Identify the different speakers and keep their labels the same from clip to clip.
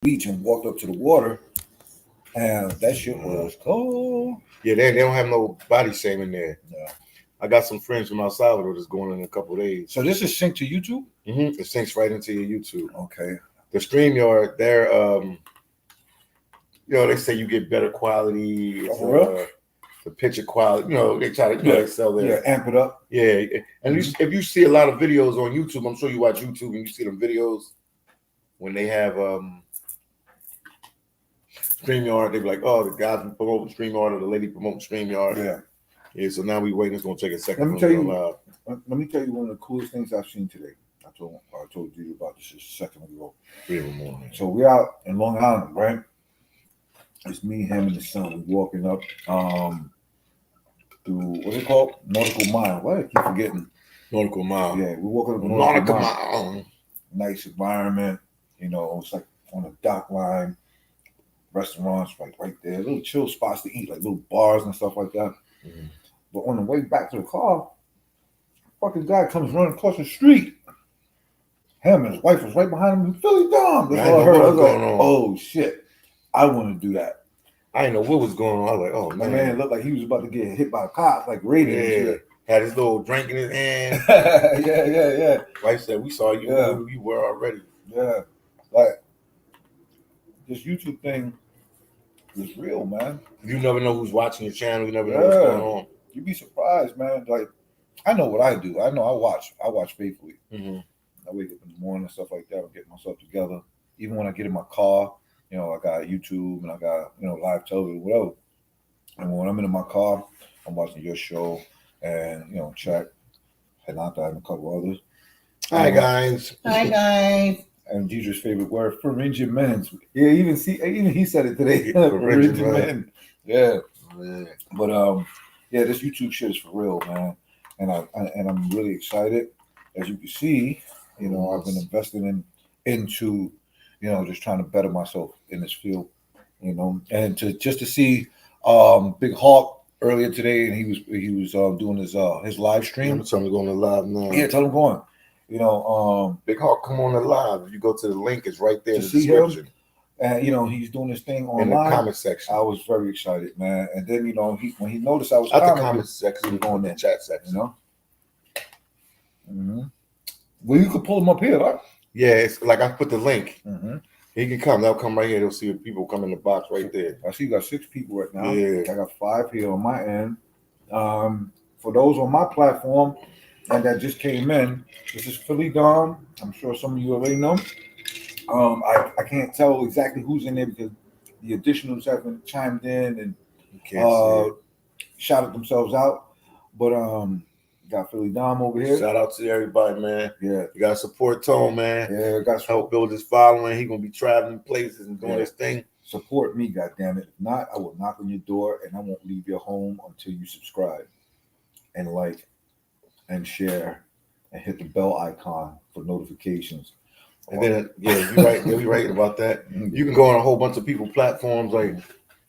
Speaker 1: beach and walked up to the water, and that shit was cold.
Speaker 2: Yeah, they don't have no body shaming there.
Speaker 1: Yeah.
Speaker 2: I got some friends from El Salvador that's going in a couple of days.
Speaker 1: So this is synced to YouTube?
Speaker 2: It syncs right into your YouTube.
Speaker 1: Okay.
Speaker 2: The StreamYard, they're they say you get better quality. The picture quality, they try to sell their
Speaker 1: amp it up.
Speaker 2: Yeah, and if you see a lot of videos on YouTube, I'm sure you watch YouTube and you see them videos when they have StreamYard. They be like, oh, the guys promoting StreamYard or the lady promoting StreamYard. Yeah. So now we waiting. It's gonna take a second.
Speaker 1: Let me tell you one of the coolest things I've seen today. I told you about this a second ago.
Speaker 2: 3 in the morning.
Speaker 1: So we're out in Long Island, right? It's me, him, and the son. We're walking up through, what's it called? Nautical Mile. Why do I keep forgetting?
Speaker 2: Nautical Mile.
Speaker 1: Yeah, we're walking up Nautical Mile. Nice environment. It's like on a dock line. Restaurants right there. Little chill spots to eat, like little bars and stuff like that. Mm-hmm. But on the way back to the car, fucking guy comes running across the street. Him and his wife was right behind him. Philly Dom. That's all I heard. I was like, oh shit. I want to do that.
Speaker 2: I didn't know what was going on. I was like, oh man.
Speaker 1: Man, it looked like he was about to get hit by a cop, like radiant and shit.
Speaker 2: Had his little drink in his hand.
Speaker 1: Yeah.
Speaker 2: Wife said, we saw you who you were already.
Speaker 1: Yeah. Like, this YouTube thing is real, man.
Speaker 2: You never know who's watching your channel. You never know what's going on.
Speaker 1: You'd be surprised, man. Like, I know what I do. I know I watch faithfully. Mm-hmm. I wake up in the morning and stuff like that. I get myself together. Even when I get in my car, I got YouTube and I got, live television, whatever. And when I'm in my car, I'm watching your show and, check. Hanata and a couple others.
Speaker 2: Hi, guys.
Speaker 3: Hi, guys.
Speaker 1: And Deidre's favorite word, Pharyngeal men's. Yeah, even he said it today. Pharyngeal men. Yeah. But this YouTube shit is for real, man. And I'm really excited. As you can see, I've been investing into just trying to better myself in this field, and to see Big Hawk earlier today, and he was doing his live stream.
Speaker 2: I'm telling him going to live now.
Speaker 1: Yeah, tell him going.
Speaker 2: Big Hawk, come on the live. If you go to the link, it's right there in the
Speaker 1: description. And he's doing this thing online
Speaker 2: in the comment section.
Speaker 1: I was very excited, man. And then when he noticed I was
Speaker 2: at the comment section,
Speaker 1: going
Speaker 2: in the chat section.
Speaker 1: Mm-hmm. Well, you could pull him up here, right?
Speaker 2: Yeah, it's like I put the link. Mm-hmm. He can come. They'll come right here. They'll see people come in the box right there.
Speaker 1: I see you got 6 people right now.
Speaker 2: Yeah.
Speaker 1: I got 5 here on my end. For those on my platform and that just came in, this is Philly Dom. I'm sure some of you already know. I can't tell exactly who's in there because the additionals haven't chimed in and shouted themselves out. But got Philly Dom over here.
Speaker 2: Shout out to everybody, man.
Speaker 1: Yeah.
Speaker 2: You got to support Tone, man.
Speaker 1: Yeah, got to
Speaker 2: help build his following. He's going to be traveling places and doing his thing.
Speaker 1: Support me, goddammit. If not, I will knock on your door and I won't leave your home until you subscribe and like and share and hit the bell icon for notifications.
Speaker 2: And then, you're right. You're right about that. You can go on a whole bunch of people platforms. Like,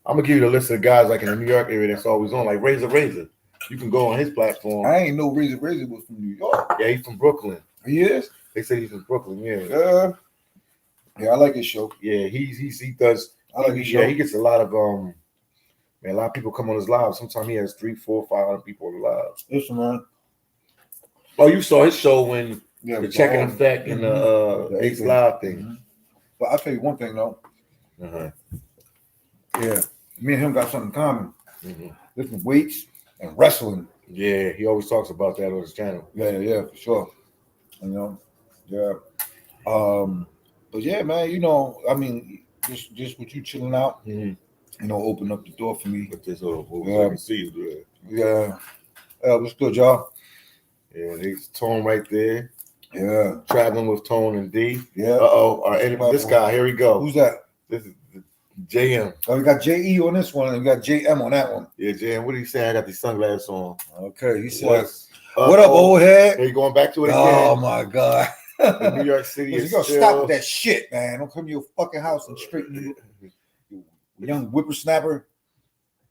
Speaker 2: I'm going to give you the list of guys like in the New York area that's always on, like Razor. You can go on his platform.
Speaker 1: I ain't know Razor was from New York.
Speaker 2: Yeah, he's from Brooklyn.
Speaker 1: He is?
Speaker 2: They say he's from Brooklyn, yeah.
Speaker 1: Yeah, I like his show.
Speaker 2: Yeah, he does. I like his show. Yeah, he gets a lot of a lot of people come on his live. Sometimes he has 300, 400, 500 people on the live.
Speaker 1: Listen, man.
Speaker 2: Oh, you saw his show when the check and effect and the Ace Live thing.
Speaker 1: Mm-hmm. But I'll tell you one thing though. Yeah, me and him got something in common. Mm-hmm. Lifting weights and wrestling.
Speaker 2: Yeah, he always talks about that on his channel.
Speaker 1: Yeah, for sure. Yeah. But yeah, man, I mean, just with you chilling out, open up the door for me.
Speaker 2: With this I can see you do it.
Speaker 1: Yeah. What's good, y'all?
Speaker 2: Yeah, there's Tone right there.
Speaker 1: Yeah.
Speaker 2: Traveling with Tone and D.
Speaker 1: Yeah.
Speaker 2: This guy, here we go.
Speaker 1: Who's that?
Speaker 2: This is JM.
Speaker 1: Oh, we got JE on this one, and we got JM on that one.
Speaker 2: Yeah, JM. What did he say? I got these sunglasses on.
Speaker 1: Okay, he says, "What up, old head?"
Speaker 2: Are you going back to it again?
Speaker 1: Oh my God!
Speaker 2: New York City is
Speaker 1: you gonna stop with that shit, man. Don't come to your fucking house and straighten you young whippersnapper.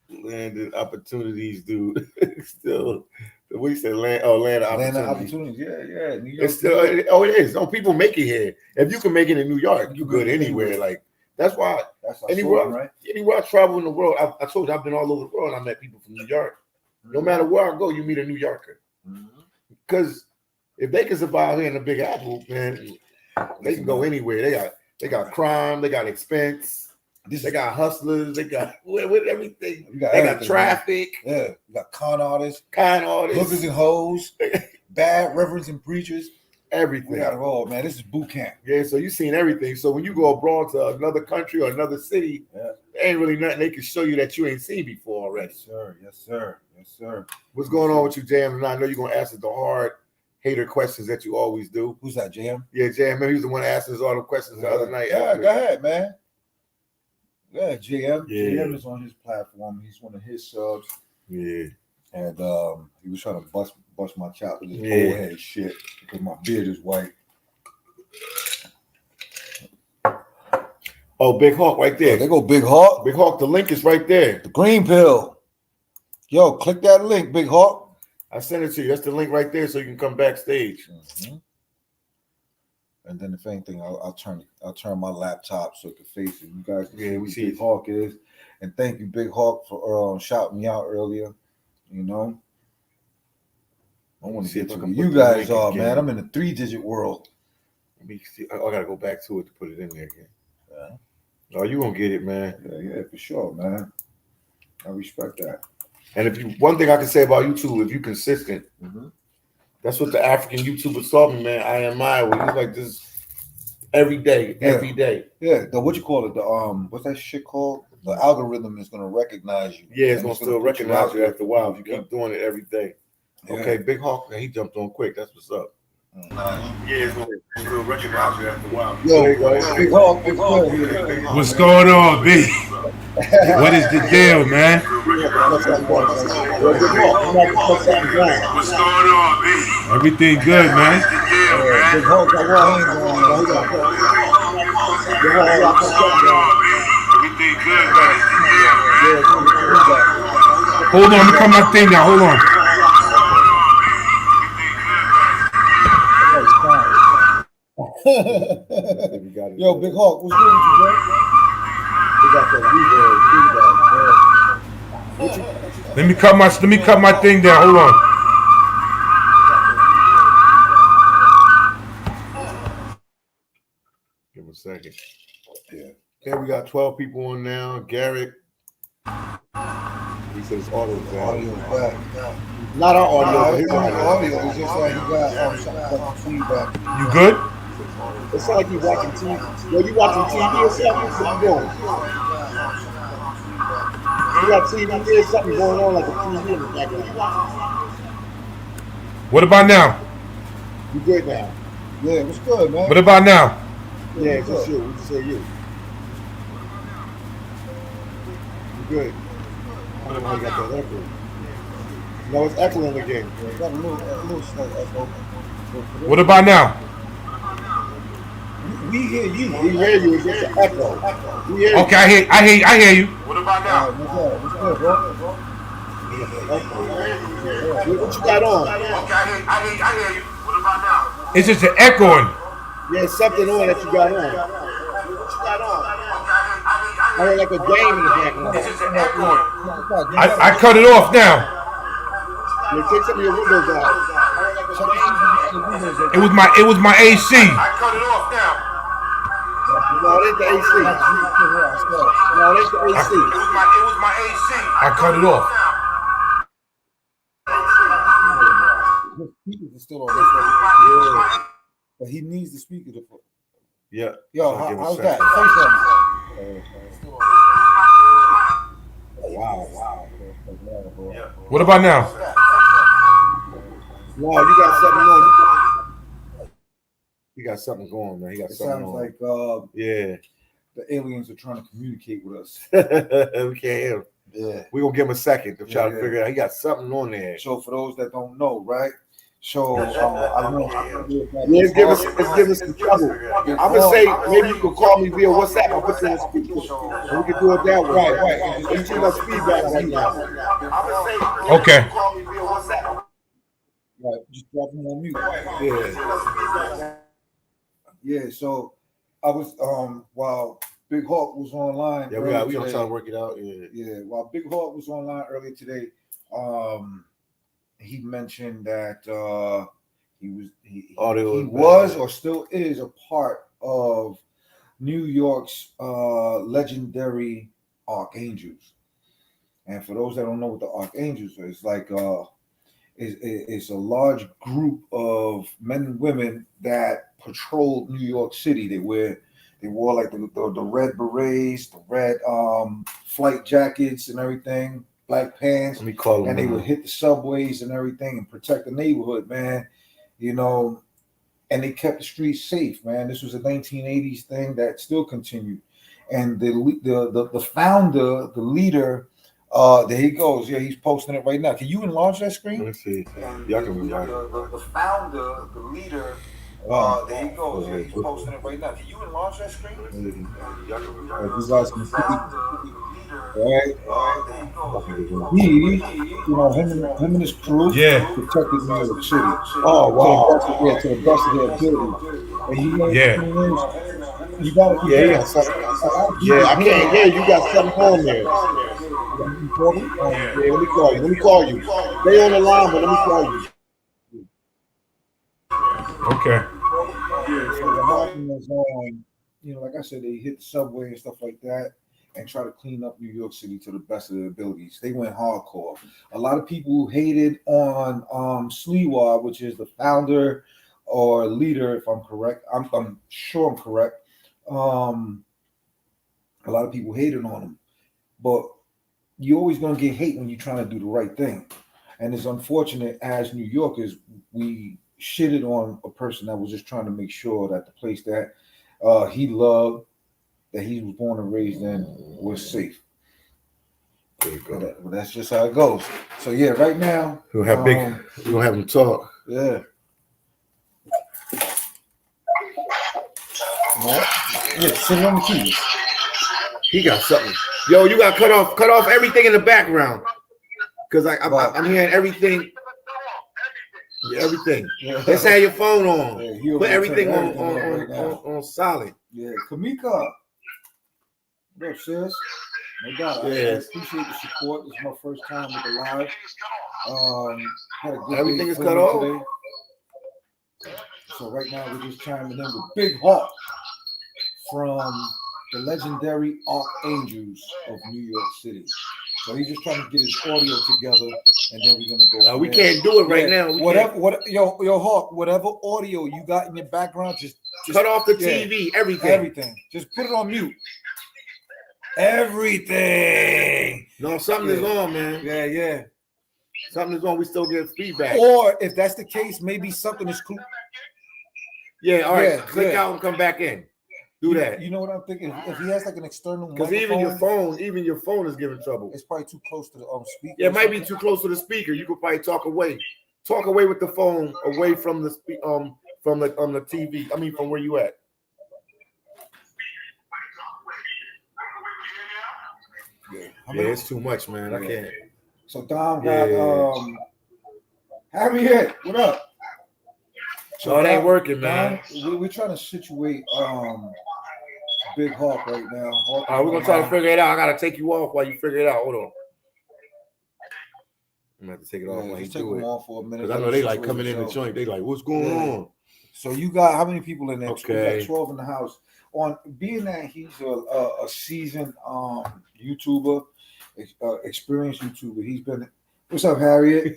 Speaker 2: Landed opportunities, dude. Still, what do you say? Land opportunities.
Speaker 1: Yeah. New York.
Speaker 2: It's still, it is. People make it here. If you can make it in New York, you good anywhere. Like That's why
Speaker 1: That's
Speaker 2: anywhere,
Speaker 1: right?
Speaker 2: Anywhere I travel in the world, I told you I've been all over the world. I met people from New York. No matter where I go, you meet a New Yorker. Because if they can survive here in the Big Apple, man, they can go anywhere. They got crime, they got expense, they got hustlers, they got with everything. They got traffic.
Speaker 1: Man. Yeah, you got con artists, hookers and hoes, bad reverends and preachers.
Speaker 2: Everything.
Speaker 1: We got it all, man. This is boot camp.
Speaker 2: Yeah, so you've seen everything. So when you go abroad to another country or another city, there ain't really nothing they can show you that you ain't seen before already.
Speaker 1: Yes, sir. Yes, sir. Yes, sir.
Speaker 2: What's going on with you, Jam? And I know you're gonna answer the hard hater questions that you always do.
Speaker 1: Who's that, Jam?
Speaker 2: Yeah, Jam. Maybe he's the one asking us all the questions the other night.
Speaker 1: Yeah, go ahead, man. Yeah, JM.
Speaker 2: Yeah.
Speaker 1: JM is on his platform. He's one of his subs.
Speaker 2: Yeah.
Speaker 1: And he was trying to bust my chop with his old head shit because my beard is white.
Speaker 2: Oh, Big Hawk right there.
Speaker 1: Oh, there go Big Hawk.
Speaker 2: Big Hawk, the link is right there.
Speaker 1: The green pill. Yo, click that link, Big Hawk.
Speaker 2: I sent it to you. That's the link right there so you can come backstage.
Speaker 1: Mm-hmm. And then if anything, I'll turn my laptop so it can face it. You guys can see
Speaker 2: we see
Speaker 1: Big Hawk is. And thank you, Big Hawk, for shouting me out earlier. You know, I want to get to where you guys are, man. I'm in a 3-digit world.
Speaker 2: Let me see. I gotta go back to it to put it in there again. Yeah. Oh, you gonna get it, man.
Speaker 1: Yeah, for sure, man. I respect that.
Speaker 2: And if you, one thing I can say about YouTube, if you're consistent, that's what the African YouTubers taught me, man. I am I. He's like this every day.
Speaker 1: Yeah. The what you call it? The what's that shit called? The algorithm is gonna recognize you.
Speaker 2: Yeah, it's gonna still recognize you after a while if you keep doing it every day. Yeah. Okay, Big Hawk, he jumped on quick. That's what's up. Yeah, it's gonna still recognize you after a while.
Speaker 1: Yo, Big Hawk,
Speaker 3: what's going on, B? What is the deal, man?
Speaker 4: What's going on, B?
Speaker 3: Everything good, man.
Speaker 1: Big Hawk got one hand on.
Speaker 4: Everything good, man.
Speaker 3: Hold on, let me cut my thing down. Hold on.
Speaker 1: Yo, Big Hawk, what's good with you, bro? We got that
Speaker 3: Let me cut my thing down. Hold on.
Speaker 2: Give him a second. Yeah. Okay, we got 12 people on now. Garrett. He says audio back. Not our audio, but his
Speaker 1: audio. It's just like he got something feedback.
Speaker 3: You good?
Speaker 2: It's like you watching TV. Yo, you watching TV or something? What you doing? You got TV, there's something going on like a TV in the background.
Speaker 3: What about now?
Speaker 2: You good now?
Speaker 1: Yeah, what's good, man?
Speaker 3: What about now?
Speaker 2: Yeah, for sure. We just say you. You good? I don't know how you got that echo. No, it's echoing again.
Speaker 1: Yeah, got a little slight echo.
Speaker 3: What about now?
Speaker 1: We hear you.
Speaker 2: We hear you. It's just an echo. We hear
Speaker 3: okay, I hear you.
Speaker 4: What about now?
Speaker 1: What's good, bro?
Speaker 2: What you got on?
Speaker 4: Okay, I hear you. What about now?
Speaker 3: It's just an echoing.
Speaker 2: Yeah, something on that you got on. What you got on? I heard like a game in the background.
Speaker 4: It's just an echo.
Speaker 3: I cut it off now.
Speaker 2: Yeah, take some of your windows out.
Speaker 3: It was my AC.
Speaker 4: I cut it off now.
Speaker 2: No, it ain't the AC. No, it ain't the AC.
Speaker 4: It was my AC.
Speaker 3: I cut it off.
Speaker 1: The speakers are still on. But he needs the speaker to put.
Speaker 2: Yeah.
Speaker 1: Yo, how's that? Say something. Wow.
Speaker 3: What about now?
Speaker 2: Wow, you got something on. He got something going, man. He got something on.
Speaker 1: It sounds like
Speaker 2: yeah,
Speaker 1: the aliens are trying to communicate with us.
Speaker 2: We can't hear him.
Speaker 1: Yeah.
Speaker 2: We're going to give him a second to try to figure it out. He got something on there.
Speaker 1: So for those that don't know, right? So I know.
Speaker 2: Let's give us some trouble. I'm gonna say maybe you can call me via WhatsApp. I'll put you on speaker. And we can do it that way. Right. There's too much feedback right now.
Speaker 3: Okay.
Speaker 1: Right. Just drop them on mute.
Speaker 2: Yeah.
Speaker 1: Yeah. So I was while Big Hawk was online.
Speaker 2: Yeah, we gonna try to work it out.
Speaker 1: Yeah. While Big Hawk was online earlier today, he mentioned that he was or still is a part of New York's legendary Archangels. And for those that don't know what the Archangels are, it's like it's a large group of men and women that patrolled New York City. They wore like the red berets, the red flight jackets and everything, black pants.
Speaker 2: Let me call them.
Speaker 1: And they would hit the subways and everything and protect the neighborhood, man. You know, and they kept the streets safe, man. This was a 1980s thing that still continued. And the founder, the leader, there he goes. Yeah, he's posting it right now. Can you enlarge that screen?
Speaker 2: Let me see. Y'all can enlarge it.
Speaker 1: The founder, the leader. There he goes. Yeah, he's posting it right now. Can you enlarge that screen? You guys can see. Right. He, him and his crew protected New York City.
Speaker 2: Oh wow!
Speaker 1: To the best of their ability. And you know, you got
Speaker 2: I can't hear you. Got something on there. Yeah, let me call you. Stay on the line, but let me call you.
Speaker 3: Okay.
Speaker 1: Yeah, so what happened was, like I said, they hit the subway and stuff like that and try to clean up New York City to the best of their abilities. They went hardcore. A lot of people hated on Sliwa, which is the founder or leader, if I'm correct. I'm sure I'm correct. A lot of people hated on him. But you're always going to get hate when you're trying to do the right thing. And it's unfortunate as New Yorkers, we shitted on a person that was just trying to make sure that the place that he loved, that he was born and raised in, was safe.
Speaker 2: There you go.
Speaker 1: But that's just how it goes. So yeah, right now
Speaker 2: we're gonna have him talk.
Speaker 1: Yeah. Yeah, sit on the keys.
Speaker 2: He got something. Yo, you got cut off everything in the background. Because I'm hearing everything. Everything.
Speaker 1: Yeah.
Speaker 2: Let's have your phone on.
Speaker 1: Yeah,
Speaker 2: put everything on solid.
Speaker 1: Yeah, Kamika. What up, sis? No doubt.
Speaker 2: Yeah.
Speaker 1: I appreciate the support. This is my first time with the live. Had a good
Speaker 2: Everything
Speaker 1: day
Speaker 2: is cut off
Speaker 1: today. So right now we're just chiming in with Big Hawk from the legendary Archangels of New York City. So he's just trying to get his audio together, and then we're gonna go.
Speaker 2: We can't do it right now.
Speaker 1: Yo, Hawk, whatever audio you got in your background, just
Speaker 2: cut off the TV,
Speaker 1: everything. Just put it on mute. Everything.
Speaker 2: No, something is on, man.
Speaker 1: Yeah.
Speaker 2: Something is on. We still get feedback.
Speaker 1: Or if that's the case, maybe something is cool.
Speaker 2: Yeah, all right. Click out and come back in. Do that.
Speaker 1: You know what I'm thinking? If he has like an external
Speaker 2: because even your phone is giving trouble.
Speaker 1: It's probably too close to the speaker.
Speaker 2: Yeah, it might be too close to the speaker. You could probably talk away with the phone away from the from the TV. I mean, from where you at. Yeah, it's too much, man. I can't.
Speaker 1: So Dom got Harriet, what up?
Speaker 2: So it ain't working, man.
Speaker 1: We're trying to situate Big Hawk right now.
Speaker 2: All right, we're gonna try to figure it out. I gotta take you off while you figure it out. Hold on. I'm gonna have to take it off while you do it.
Speaker 1: Off for a minute.
Speaker 2: Because I know they like coming in the joint. They like, what's going on?
Speaker 1: So you got how many people in there?
Speaker 2: Okay.
Speaker 1: You got 12 in the house. On being that he's a seasoned YouTuber, experienced YouTuber. He's been. What's up, Harriet?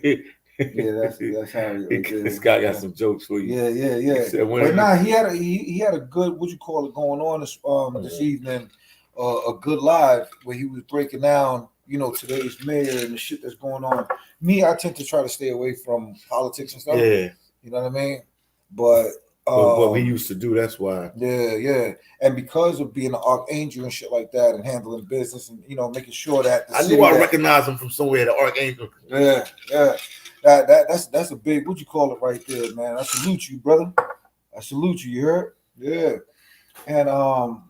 Speaker 1: Yeah, that's Harriet. Right there.
Speaker 2: This guy got some jokes for you.
Speaker 1: Yeah. But nah, he had a good what you call it going on this evening. A good live where he was breaking down, today's mayor and the shit that's going on. Me, I tend to try to stay away from politics and stuff.
Speaker 2: Yeah,
Speaker 1: you know what I mean. But
Speaker 2: what we used to do, that's why.
Speaker 1: Yeah. And because of being an archangel and shit like that and handling business and making sure that
Speaker 2: I knew I recognized him from somewhere, the archangel.
Speaker 1: Yeah. That's a big what you call it right there, man. I salute you, brother. I salute you, you heard? Yeah. And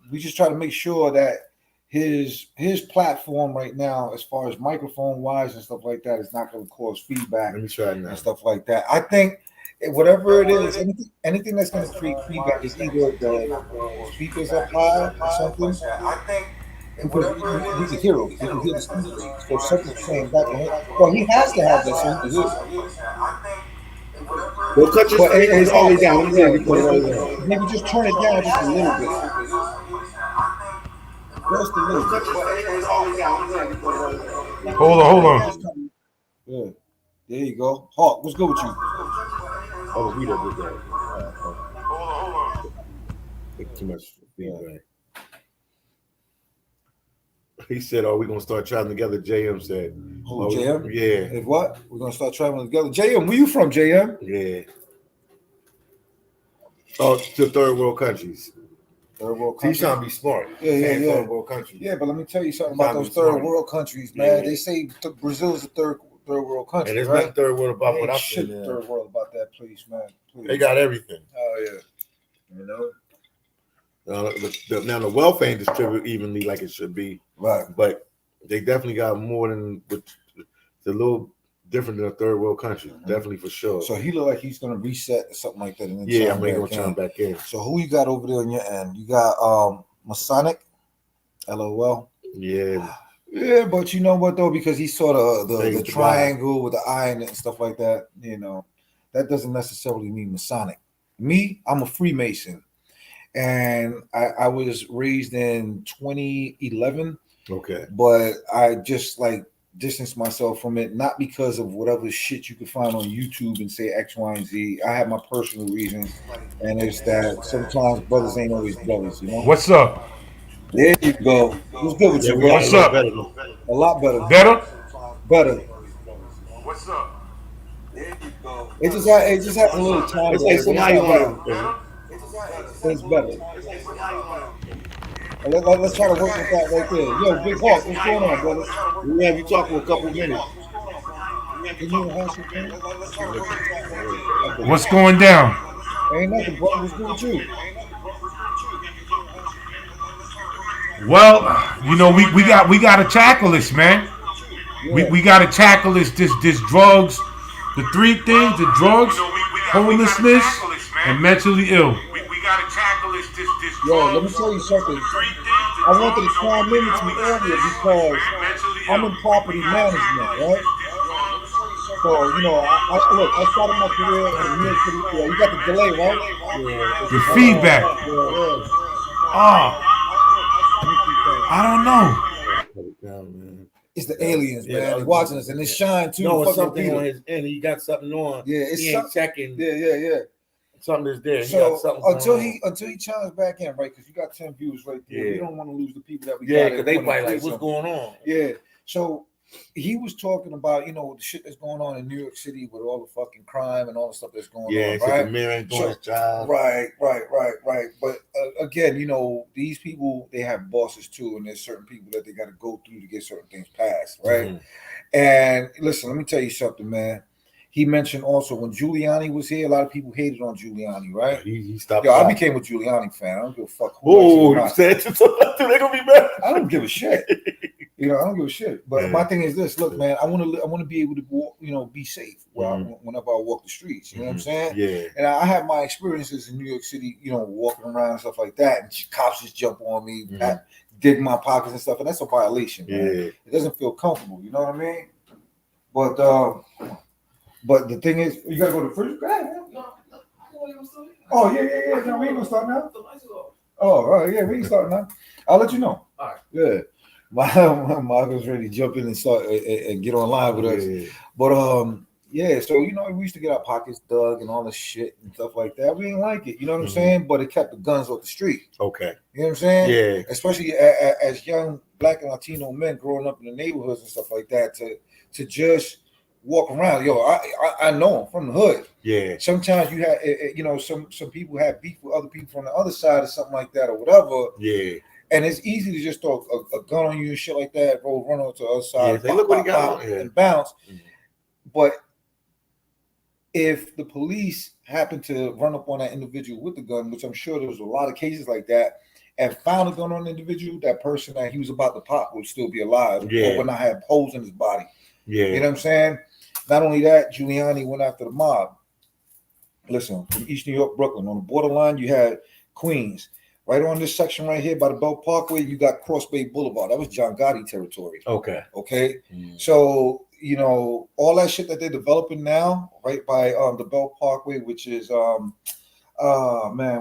Speaker 1: we just try to make sure that his platform right now, as far as microphone wise and stuff like that, is not going to cause feedback.
Speaker 2: Let me try it now.
Speaker 1: And stuff like that. I think whatever it is, anything that's going to create feedback is either the speakers up high or something. Because we can hear him. We can hear the speakers. So something's saying back on it. Well, he has to have that so he can hear it.
Speaker 2: Well, cut your speakers all the way down. Let me see if you put it all the way down.
Speaker 1: Maybe just turn it down just a little bit. Just a little bit.
Speaker 3: Hold on.
Speaker 1: Yeah. There you go. Hawk, what's good with you?
Speaker 2: Oh, we don't do that. Too much feedback. He said, "Oh, we're gonna start traveling together." JM said,
Speaker 1: Oh, JM?
Speaker 2: Yeah.
Speaker 1: If what? We're gonna start traveling together. JM, where you from, JM?
Speaker 2: Yeah. Oh, to third world countries.
Speaker 1: Third world
Speaker 2: He's
Speaker 1: countries.
Speaker 2: trying to be smart.
Speaker 1: Yeah.
Speaker 2: Third world countries.
Speaker 1: Yeah, but let me tell you something about those third world countries, man.
Speaker 2: Yeah.
Speaker 1: They say Brazil's a third world country,
Speaker 2: And it's
Speaker 1: right?
Speaker 2: not third world about
Speaker 1: Ain't
Speaker 2: what I'm
Speaker 1: shit
Speaker 2: saying.
Speaker 1: third world about that place, man. Please.
Speaker 2: They got everything.
Speaker 1: Oh yeah. You know.
Speaker 2: Now the wealth ain't distributed evenly like it should be,
Speaker 1: Right.
Speaker 2: but they definitely got more than it's a little different than a third world country, definitely for sure.
Speaker 1: So he look like he's gonna reset or something like that. And then
Speaker 2: Yeah, I'm gonna turn back in.
Speaker 1: So who you got over there on your end? You got Masonic, LOL.
Speaker 2: Yeah.
Speaker 1: Yeah, but you know what though, because he saw the
Speaker 2: the
Speaker 1: triangle with the eye in it and stuff like that, you know, that doesn't necessarily mean Masonic. Me, I'm a Freemason. And I was raised in 2011.
Speaker 2: Okay.
Speaker 1: But I just like distanced myself from it, not because of whatever shit you can find on YouTube and say X, Y, and Z. I have my personal reasons, and it's that sometimes brothers ain't always brothers, you know.
Speaker 3: What's up?
Speaker 1: There you go. What's good with you, bro?
Speaker 3: What's up?
Speaker 1: A lot better.
Speaker 3: Better?
Speaker 4: What's up?
Speaker 1: It just had a little time.
Speaker 2: It's like somebody on
Speaker 1: It's better. Let's try to work with that right there. Yo, Big Hawk, what's going on, brother?
Speaker 2: We have you talk for a couple minutes.
Speaker 1: Can you enhance your thing?
Speaker 3: What's going down?
Speaker 1: Ain't nothing, bro. What's good with you?
Speaker 3: Well, you know, we got to tackle this, man.
Speaker 1: Yeah.
Speaker 3: We got to tackle this drugs, the three things: the drugs, homelessness, and mentally ill.
Speaker 4: We gotta tackle this
Speaker 1: Yo, let me tell you something. I wanted to chime in with you earlier because I'm in property management, right? So, you know, I started my career in New York City. Yeah, you got the delay, right? Yeah.
Speaker 3: The feedback.
Speaker 1: Yeah.
Speaker 3: I don't know.
Speaker 1: It's the aliens, man.
Speaker 2: Yeah,
Speaker 1: They're watching us, and it's shine too.
Speaker 2: No, it's
Speaker 1: Fucking
Speaker 2: something
Speaker 1: Peter.
Speaker 2: on his end. He got something on.
Speaker 1: Yeah, it's
Speaker 2: he ain't checking.
Speaker 1: Yeah.
Speaker 2: Something is there. He
Speaker 1: So
Speaker 2: got something
Speaker 1: until he chimes back in, right? Because you got 10 views right there.
Speaker 2: Yeah.
Speaker 1: We don't want to lose the people that we
Speaker 2: Yeah,
Speaker 1: got.
Speaker 2: because they might like, what's going on?
Speaker 1: Yeah. So he was talking about, you know, the shit that's going on in New York City with all the fucking crime and all the stuff that's going on, right?
Speaker 2: The mayor ain't doing his job.
Speaker 1: Right. But again, you know, these people, they have bosses too, and there's certain people that they got to go through to get certain things passed, right?
Speaker 2: Mm-hmm.
Speaker 1: And listen, let me tell you something, man. He mentioned also when Giuliani was here, a lot of people hated on Giuliani, right?
Speaker 2: He stopped.
Speaker 1: Yo, I became a Giuliani fan. I don't give a fuck who.
Speaker 2: Oh, you said to somebody, they're gonna be mad.
Speaker 1: I don't give a shit. You know, I don't give a shit. But my thing is this: look, man, I want to be able to walk, you know, be safe whenever I walk the streets. You know what I'm saying?
Speaker 2: Yeah.
Speaker 1: And I have my experiences in New York City, you know, walking around and stuff like that, and cops just jump on me, dig my pockets and stuff, and that's a violation. Man.
Speaker 2: Yeah.
Speaker 1: It doesn't feel comfortable. You know what I mean? But the thing is, you gotta go to the fridge. Go ahead, man. Oh yeah. No, we ain't gonna start now. Oh, all right, yeah, we can start now. I'll let you know.
Speaker 4: All right.
Speaker 1: Yeah. Marco's ready to jump in and start and get online with us.
Speaker 2: Yeah.
Speaker 1: But yeah, so you know, we used to get our pockets dug and all this shit and stuff like that. We didn't like it, you know what I'm saying? But it kept the guns off the street.
Speaker 2: Okay.
Speaker 1: You know what I'm saying?
Speaker 2: Yeah.
Speaker 1: Especially as young Black and Latino men growing up in the neighborhoods and stuff like that, to just walk around. Yo, I know them from the hood.
Speaker 2: Yeah.
Speaker 1: Sometimes you have, you know, some people have beef with other people from the other side or something like that or whatever.
Speaker 2: Yeah.
Speaker 1: And it's easy to just throw a gun on you and shit like that, run on to the other side,
Speaker 2: Yeah, look what he got on here.
Speaker 1: and bounce. But if the police happen to run up on that individual with the gun, which I'm sure there was a lot of cases like that, and found a gun on the individual, that person that he was about to pop would still be alive, or would not have holes in his body.
Speaker 2: Yeah.
Speaker 1: You know what I'm saying? Not only that, Giuliani went after the mob. Listen, from East New York, Brooklyn, on the borderline, you had Queens. Right on this section right here by the Belt Parkway, you got Cross Bay Boulevard. That was John Gotti territory.
Speaker 2: Okay.
Speaker 1: Okay. So, you know, all that shit that they're developing now, right by the Belt Parkway, which is man,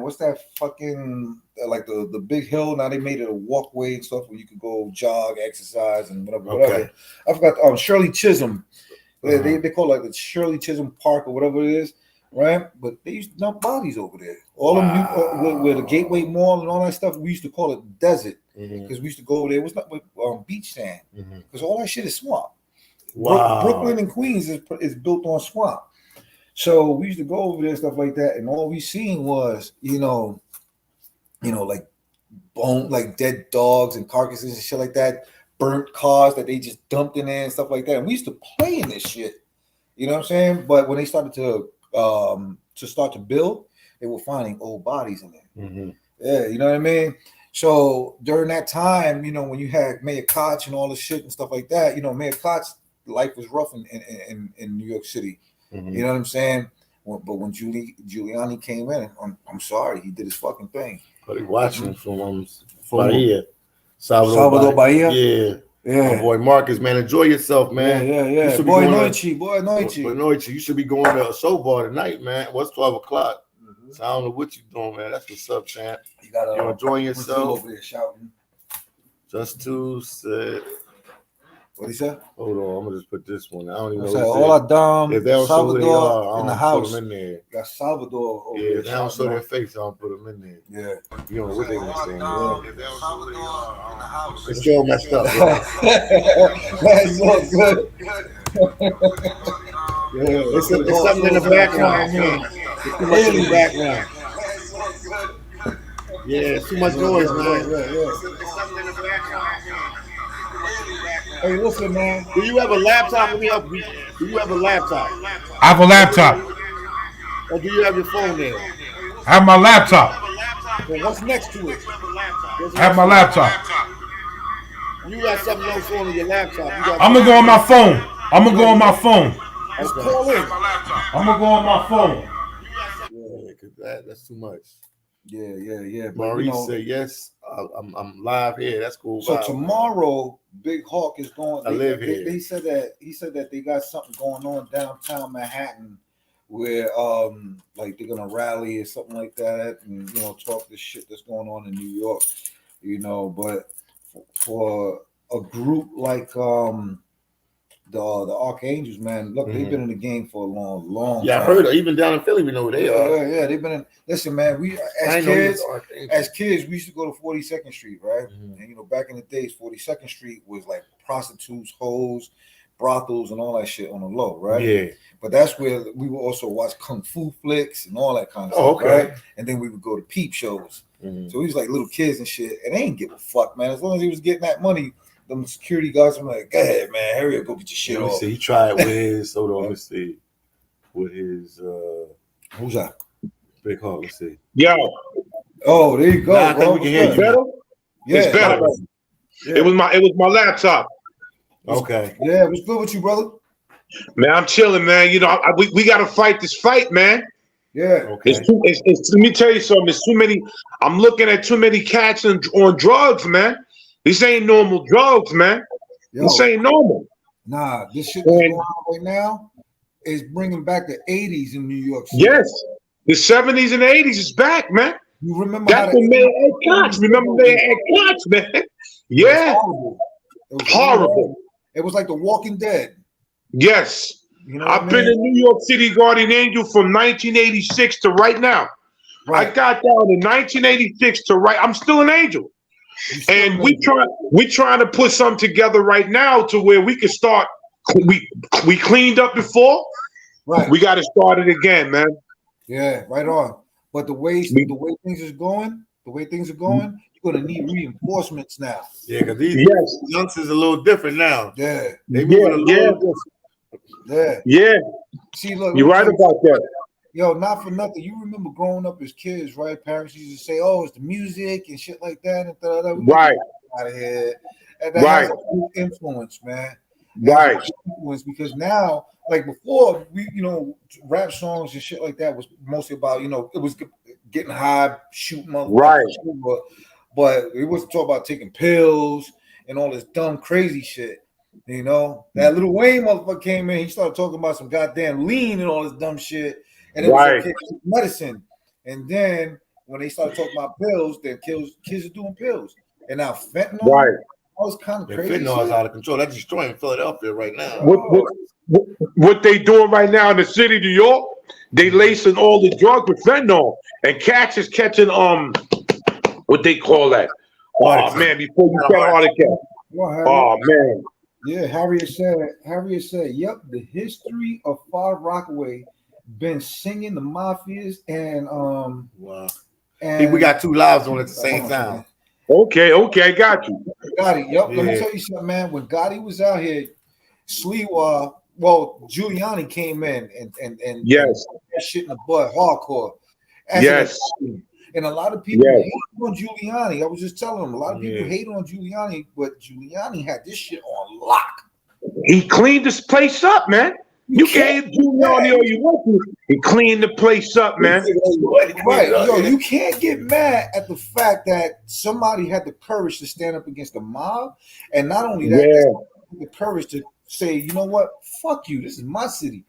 Speaker 1: what's that fucking like the big hill? Now they made it a walkway and stuff where you could go jog, exercise, and whatever. I forgot Shirley Chisholm. They call it like the Shirley Chisholm Park or whatever it is. Right, but they used to dump bodies over there. All of them, where the Gateway Mall and all that stuff, we used to call it desert because we used to go over there. It was not with beach sand because all that shit is swamp.
Speaker 2: Wow.
Speaker 1: Brooklyn and Queens is built on swamp, so we used to go over there and stuff like that. And all we seen was, you know, like bone, like dead dogs and carcasses and shit like that, burnt cars that they just dumped in there and stuff like that. And we used to play in this shit. You know what I'm saying? But when they started to start to build, they were finding old bodies in there. Yeah, you know what I mean? So during that time, you know, when you had Mayor Koch and all this shit and stuff like that, you know, Mayor Koch's life was rough in New York City. You know what I'm saying? But when Giuliani came in, I'm sorry, he did his fucking thing.
Speaker 2: But he watching from Bahia. Salvador
Speaker 1: Bahia?
Speaker 2: Yeah. My boy Marcus, man, enjoy yourself, man.
Speaker 1: Yeah. Boy Noichi.
Speaker 2: You should be going to a show bar tonight, man. What's 12 o'clock? So I don't know what you're doing, man. That's what's up, champ. You're enjoying yourself.
Speaker 1: Over there shouting.
Speaker 2: Just to say.
Speaker 1: What he said?
Speaker 2: Hold on, I'm gonna just put this one. I don't even know.
Speaker 1: All our dumb
Speaker 2: if they don't
Speaker 1: Salvador in the house.
Speaker 2: Put them in there.
Speaker 1: Got Salvador over
Speaker 2: there.
Speaker 1: there.
Speaker 2: If they don't show their face, I don't put them in there.
Speaker 1: Yeah.
Speaker 2: You don't know what they gonna say.
Speaker 4: If they don't show their in the house.
Speaker 2: It's still messed up, bro.
Speaker 1: That's so good.
Speaker 2: It's something in the background, man. It's too much in the background. Yeah, it's too much noise, man.
Speaker 1: Hey, listen, man.
Speaker 2: Do you have a laptop? Let me help you. Do you have a laptop?
Speaker 3: I have a laptop.
Speaker 2: Or do you have your phone there?
Speaker 3: I have my laptop.
Speaker 1: Well, what's next to it?
Speaker 3: I have my laptop.
Speaker 2: You got something else on your laptop.
Speaker 3: I'm gonna go on my phone.
Speaker 1: Just call in.
Speaker 3: I'm gonna go on my phone.
Speaker 2: Yeah, cause that's too much.
Speaker 1: Yeah. But,
Speaker 2: Maurice said yes. I'm live here. That's cool.
Speaker 1: So tomorrow, Big Hawk is going.
Speaker 2: I live here.
Speaker 1: He said that they got something going on downtown Manhattan, where like they're gonna rally or something like that, and you know talk this shit that's going on in New York, you know. But for a group like the Archangels, man, look, they've been in the game for a long time.
Speaker 2: Yeah, I heard. Even down in Philly, we know who they are.
Speaker 1: Yeah, they've been in. Listen, man, we as kids, we used to go to 42nd Street, right? And you know, back in the days, 42nd Street was like prostitutes, hoes, brothels, and all that shit on the low, right?
Speaker 2: Yeah.
Speaker 1: But that's where we would also watch kung fu flicks and all that kind of stuff, right? And then we would go to peep shows. So we was like little kids and shit, and they ain't give a fuck, man. As long as he was getting that money, them security guards were like, go ahead, man, hurry up, go get your shit off.
Speaker 2: See, he tried with his, hold on, let's see. With his,
Speaker 1: who's that?
Speaker 2: Big Hawk, let's see.
Speaker 5: Yo.
Speaker 1: Oh, there you go.
Speaker 2: Nah, I think we can hear you.
Speaker 5: Better?
Speaker 1: Yeah.
Speaker 5: It's better. Yeah. It was my laptop.
Speaker 2: Okay.
Speaker 1: Yeah, what's good with you, brother?
Speaker 5: Man, I'm chilling, man. You know, we got to fight this fight, man.
Speaker 1: Yeah.
Speaker 2: Okay.
Speaker 5: Let me tell you something. It's too many. I'm looking at too many cats on drugs, man. This ain't normal drugs, man. This ain't normal.
Speaker 1: Nah, this shit that's going on right now is bringing back the 80s in New York City.
Speaker 5: Yes. The 70s and the 80s is back, man.
Speaker 1: You remember
Speaker 5: that's when Mayor Ed Koch. Remember Mayor Ed Koch, man? Yeah.
Speaker 1: It was horrible. It was like The Walking Dead.
Speaker 5: Yes.
Speaker 1: You know
Speaker 5: I've been a New York City guardian angel from 1986 to right now. Right. I got down to 1986 to right. I'm still an angel. And we trying to put something together right now to where we can start. We cleaned up before.
Speaker 1: Right.
Speaker 5: We got to start it again, man.
Speaker 1: Yeah, right on. But the way things are going, you're gonna need reinforcements now.
Speaker 2: Yeah, because these youngsters are a little different now.
Speaker 1: Yeah.
Speaker 2: They moving a little different.
Speaker 5: Yeah.
Speaker 1: See, look,
Speaker 5: you're right about that.
Speaker 1: Yo, not for nothing. You remember growing up as kids, right? Parents used to say, "Oh, it's the music and shit like that." And
Speaker 5: right.
Speaker 1: Out of here. And that has a huge influence, man.
Speaker 5: Right.
Speaker 1: influence, because now, like before, we rap songs and shit like that was mostly about it was getting high, shooting motherfuckers,
Speaker 5: Right.
Speaker 1: but it wasn't talk about taking pills and all this dumb crazy shit. That Lil Wayne motherfucker came in, he started talking about some goddamn lean and all this dumb shit, and it was okay, medicine. And then when they started talking about pills, then kids are doing pills, and now fentanyl.
Speaker 5: Right.
Speaker 1: All this kind of crazy.
Speaker 2: Fentanyl is out of control. That's destroying Philadelphia right now.
Speaker 5: What they doing right now in the city of New York? They lacing all the drugs with fentanyl, and cats is catching what they call that. Oh man, before you get heart attack. Oh man.
Speaker 1: Yeah, Harriet said, yep, the history of Far Rockaway been singing the mafias and
Speaker 2: wow. And we got two lives on at the same time.
Speaker 5: Okay, I got you.
Speaker 1: Gotti, yep. Yeah. Let me tell you something, man. When Gotti was out here, Giuliani came in and
Speaker 5: yes,
Speaker 1: that shit in the butt hardcore.
Speaker 5: Yes.
Speaker 1: And a lot of people hate on Giuliani. I was just telling them, a lot of people hate on Giuliani, but Giuliani had this shit on lock.
Speaker 5: He cleaned this place up, man. You can't hate Giuliani all you want to. He cleaned the place up, man.
Speaker 1: Right. Yo, you can't get mad at the fact that somebody had the courage to stand up against the mob. And not only that, the courage to say, you know what? Fuck you. This is my city.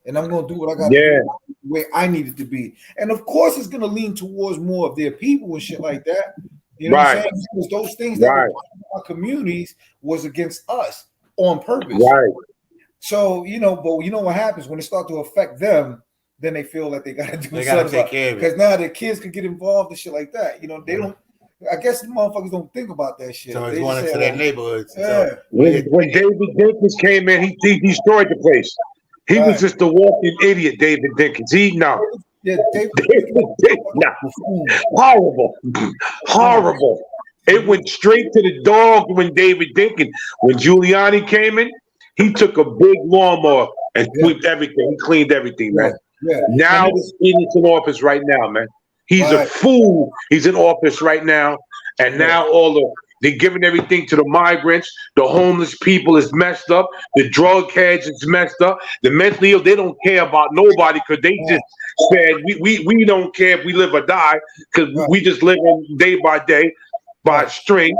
Speaker 1: And I'm going to do what I got to do the way I need it to be. And of course, it's going to lean towards more of their people and shit like that. You know what I'm saying? Because those things that were in our communities was against us on purpose.
Speaker 5: Right.
Speaker 1: So, but you know what happens when it starts to affect them, then they feel like they got to do something.
Speaker 2: They got to take care of it.
Speaker 1: Because now the kids can get involved and shit like that. They don't. I guess the motherfuckers don't think about that shit.
Speaker 2: So he's going into their neighborhoods.
Speaker 5: Yeah. When David Dinkins came in, he destroyed the place. He was just a walking idiot, David Dinkins. David horrible. It went straight to the dog when David Dinkins. When Giuliani came in, he took a big lawnmower and swept everything. He cleaned everything, man.
Speaker 1: Yeah.
Speaker 5: Now he's in office right now, man. He's a fool. He's in office right now, and now they're giving everything to the migrants. The homeless people is messed up. The drug heads is messed up. The mentally ill, they don't care about nobody because they just said we don't care if we live or die because we just live day by day by string.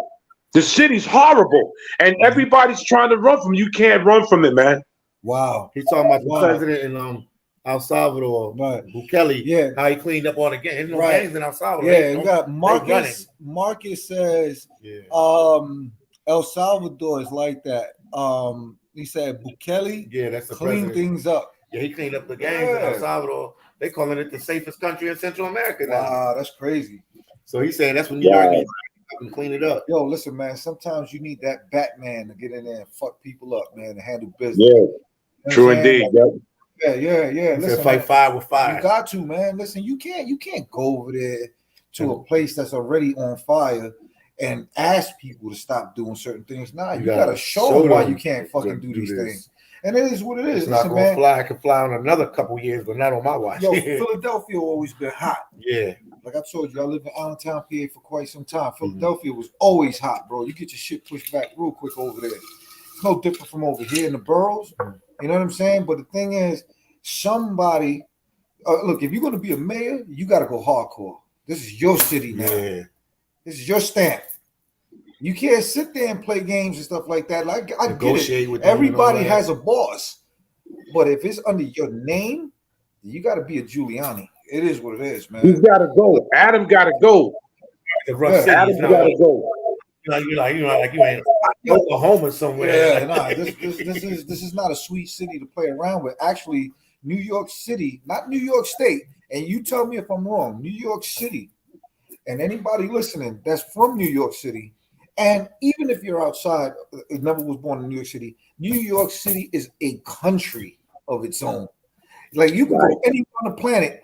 Speaker 5: The city's horrible, and everybody's trying to run from it. You can't run from it, man.
Speaker 1: Wow.
Speaker 2: He's talking about the president in El Salvador, Bukele, how he cleaned up all the gangs. No gangs in El Salvador.
Speaker 1: Yeah, you got Marcus. Marcus says El Salvador is like that. He said Bukele
Speaker 2: that's the
Speaker 1: clean
Speaker 2: president.
Speaker 1: Things up.
Speaker 2: Yeah, he cleaned up the gangs in El Salvador. They calling it the safest country in Central America now.
Speaker 1: Wow, that's crazy.
Speaker 2: So he's saying that's when New York needs to clean it up.
Speaker 1: Yo, listen, man. Sometimes you need that Batman to get in there and fuck people up, man, and handle business.
Speaker 5: Yeah, true indeed.
Speaker 1: Yeah. Listen,
Speaker 2: fight fire with fire.
Speaker 1: You got to, man. Listen, you can't go over there to a place that's already on fire and ask people to stop doing certain things. Nah, you gotta show them why you can't fucking do these things. And it is what it is.
Speaker 2: It's not gonna fly. I can fly on another couple years, but not on my watch.
Speaker 1: Yo, Philadelphia always been hot.
Speaker 2: Yeah.
Speaker 1: Like I told you, I lived in Allentown, PA for quite some time. Philadelphia was always hot, bro. You get your shit pushed back real quick over there. It's no different from over here in the boroughs. You know what I'm saying? But the thing is, somebody, look, if you're going to be a mayor, you got to go hardcore. This is your city now.
Speaker 2: Yeah.
Speaker 1: This is your stamp. You can't sit there and play games and stuff like that. Like I get it.
Speaker 2: With
Speaker 1: everybody has a boss. But if it's under your name, you got to be a Giuliani. It is what it is, man.
Speaker 5: He's got to go. Adam got to go. Adam got to go.
Speaker 2: You ain't Oklahoma somewhere.
Speaker 1: Yeah, nah, this is not a sweet city to play around with. Actually, New York City, not New York State. And you tell me if I'm wrong. New York City, and anybody listening that's from New York City, and even if you're outside, never was born in New York City. New York City is a country of its own. Like you can go anywhere on the planet.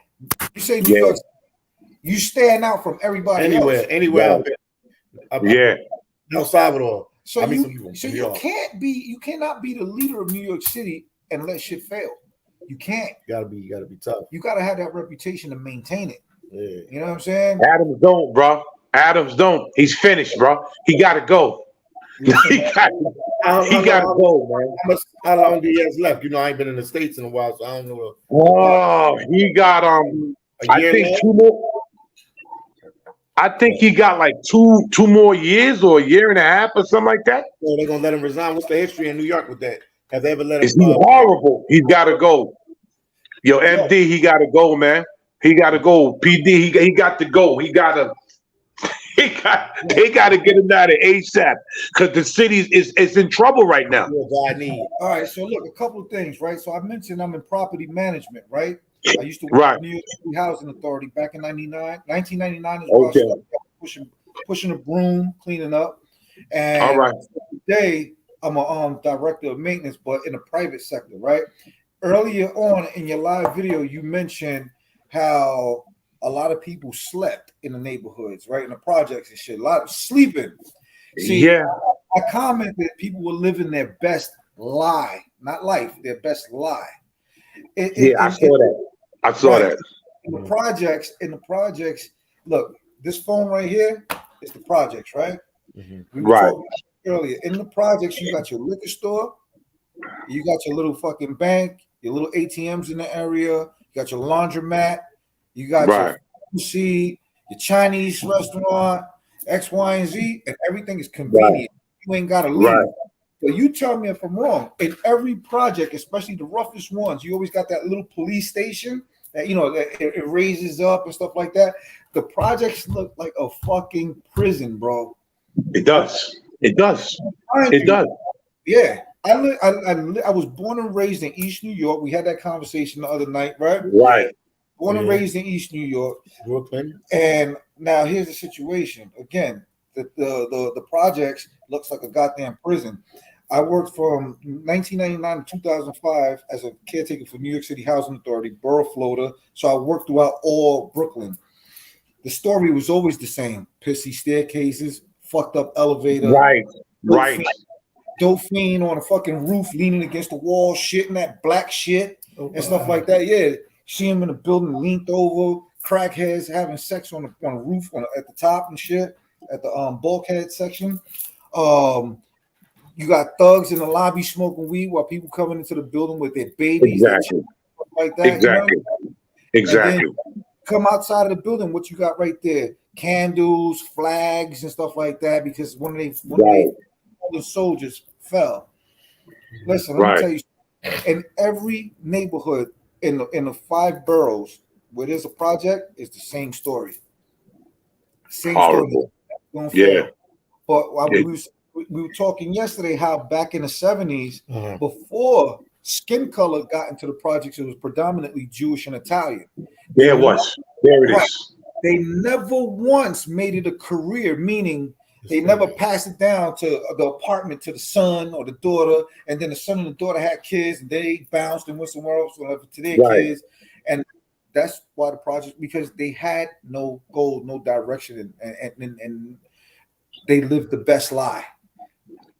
Speaker 1: You say New York, you stand out from everybody else.
Speaker 2: Anywhere. El Salvador.
Speaker 1: So you cannot be the leader of New York City and let shit fail. You can't.
Speaker 2: You gotta be tough.
Speaker 1: You gotta have that reputation to maintain it.
Speaker 2: Yeah.
Speaker 1: You know what I'm saying?
Speaker 5: Adams don't, bro. Adams don't. He's finished, bro. He gotta go. He got to go, man.
Speaker 2: How long do he has left? You know, I ain't been in the States in a while, so I don't know.
Speaker 5: Oh, he got
Speaker 2: A
Speaker 5: I
Speaker 2: year
Speaker 5: think
Speaker 2: left?
Speaker 5: 2 more. I think he got like two more years or a year and a half or something like that.
Speaker 2: So they're gonna let him resign. What's the history in New York with that? Have they ever let him?
Speaker 5: Is he horrible? He's got to go. Yo, MD, he got to go, man. He got to go. PD, he got to go. They got to get him out of ASAP because the city is in trouble right now.
Speaker 2: All
Speaker 1: right, so look, a couple of things, right? So I mentioned I'm in property management, right? I used to work
Speaker 5: Right.
Speaker 1: for New York City Housing Authority back in 1999 is where I started pushing a broom, cleaning up. And
Speaker 5: all right.
Speaker 1: today I'm a director of maintenance, but in the private sector, right? Earlier on in your live video, you mentioned how a lot of people slept in the neighborhoods, right? In the projects and shit. A lot of sleeping. See,
Speaker 5: yeah.
Speaker 1: I commented people were living their best lie, not life, their best lie.
Speaker 5: I saw that. I saw that.
Speaker 1: In the projects, look, this phone right here is the projects, right?
Speaker 2: Mm-hmm.
Speaker 1: We were talking earlier. In the projects, you got your liquor store, you got your little fucking bank, your little ATMs in the area, you got your laundromat, you got your pharmacy, your Chinese restaurant, X, Y, and Z, and everything is convenient. You ain't gotta leave. So you tell me if I'm wrong. In every project, especially the roughest ones, you always got that little police station that that it raises up and stuff like that. The projects look like a fucking prison, bro.
Speaker 5: It does. It does. It does.
Speaker 1: Yeah. I was born and raised in East New York. We had that conversation the other night, right?
Speaker 5: Right.
Speaker 1: Born and raised in East New York,
Speaker 2: Brooklyn.
Speaker 1: And now here's the situation. Again, the projects looks like a goddamn prison. I worked from 1999 to 2005 as a caretaker for New York City Housing Authority, borough floater. So I worked throughout all Brooklyn. The story was always the same: pissy staircases, fucked up elevator, dope fiend on a fucking roof, leaning against the wall, shitting that black shit and stuff like that. Yeah, see him in the building, leaned over, crackheads having sex on the roof at the top and shit at the bulkhead section. You got thugs in the lobby smoking weed while people coming into the building with their babies,
Speaker 5: exactly,
Speaker 1: like that.
Speaker 5: Exactly.
Speaker 1: Come outside of the building, what you got right there? Candles, flags, and stuff like that. Because one of the soldiers fell. Listen, let me tell you, in every neighborhood in the 5 boroughs where there's a project, it's the same story. Same
Speaker 5: horrible
Speaker 1: story. Yeah. But we were talking yesterday how back in the 70s, before skin color got into the projects, it was predominantly Jewish and Italian.
Speaker 5: There it is.
Speaker 1: They never once made it a career, meaning they never passed it down to the apartment to the son or the daughter, and then the son and the daughter had kids, and they bounced and went somewhere else to their kids. And that's why the project, because they had no goal, no direction, and they lived the best lie.